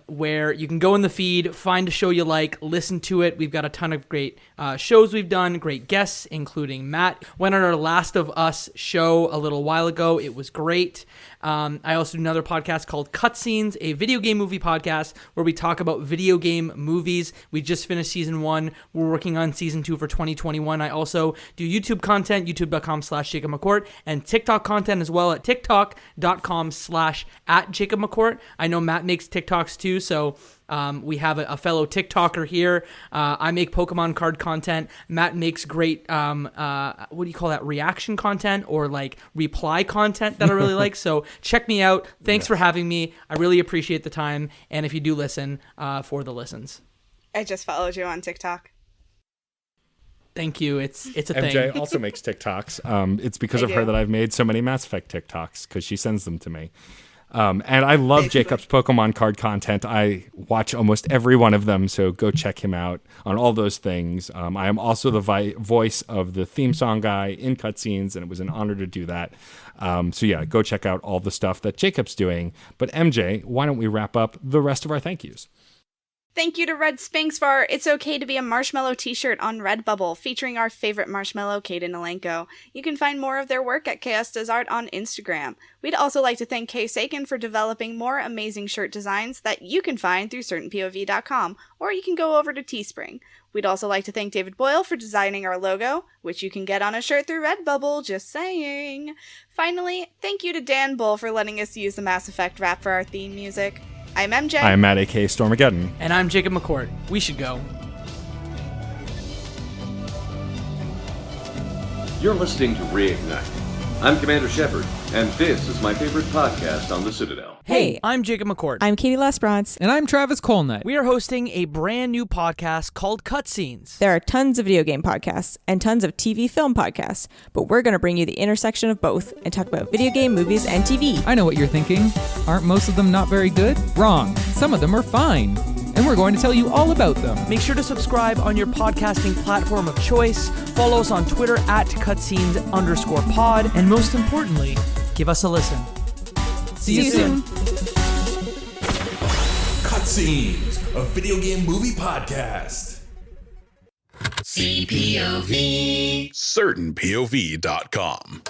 where you can go in the feed, find a show you like, listen to it. We've got a ton of great shows we've done, great guests, including Matt. Went on our Last of Us show a little while ago. It was great. I also do another podcast called Cutscenes, a video game movie podcast where we talk about video game movies. We just finished season 1. We're working on season 2 for 2021. I also do YouTube content, youtube.com/Jacob McCourt, and TikTok content as well at tiktok.com/@Jacob McCourt. I know Matt makes TikToks too, so we have a fellow TikToker here. I make Pokemon card content. Matt makes great, what do you call that, reaction content or like reply content that I really like. So check me out. Thanks for having me. I really appreciate the time. And if you do listen, for the listens. I just followed you on TikTok. Thank you. It's a MJ thing. also makes TikToks. It's because of her that I've made so many Mass Effect TikToks because she sends them to me. And I love Jacob's Pokemon card content. I watch almost every one of them, so go check him out on all those things. I am also the voice of the theme song guy in cutscenes, and it was an honor to do that. So yeah, go check out all the stuff that Jacob's doing. But MJ, why don't we wrap up the rest of our thank yous? Thank you to Red Sphinx for our It's Okay to Be a Marshmallow t-shirt on Redbubble, featuring our favorite marshmallow, Kaden Alenko. You can find more of their work at Chaos Does Art on Instagram. We'd also like to thank Kay Sakin for developing more amazing shirt designs that you can find through certainpov.com, or you can go over to Teespring. We'd also like to thank David Boyle for designing our logo, which you can get on a shirt through Redbubble, just saying. Finally, thank you to Dan Bull for letting us use the Mass Effect rap for our theme music. I'm MJ. I'm Matt, a.k.a. Stormageddon. And I'm Jacob McCourt. We should go. You're listening to Reignite. I'm Commander Shepard, and this is my favorite podcast on the Citadel. Hey, I'm Jacob McCourt. I'm Katie Lesbrance. And I'm Travis Colnett. We are hosting a brand new podcast called Cutscenes. There are tons of video game podcasts and tons of TV film podcasts, but we're going to bring you the intersection of both and talk about video game, movies, and TV. I know what you're thinking. Aren't most of them not very good? Wrong. Some of them are fine. And we're going to tell you all about them. Make sure to subscribe on your podcasting platform of choice, follow us on Twitter at cutscenes_pod, and most importantly, give us a listen. See you soon. Cutscenes, a video game movie podcast. CPOV. CertainPOV.com.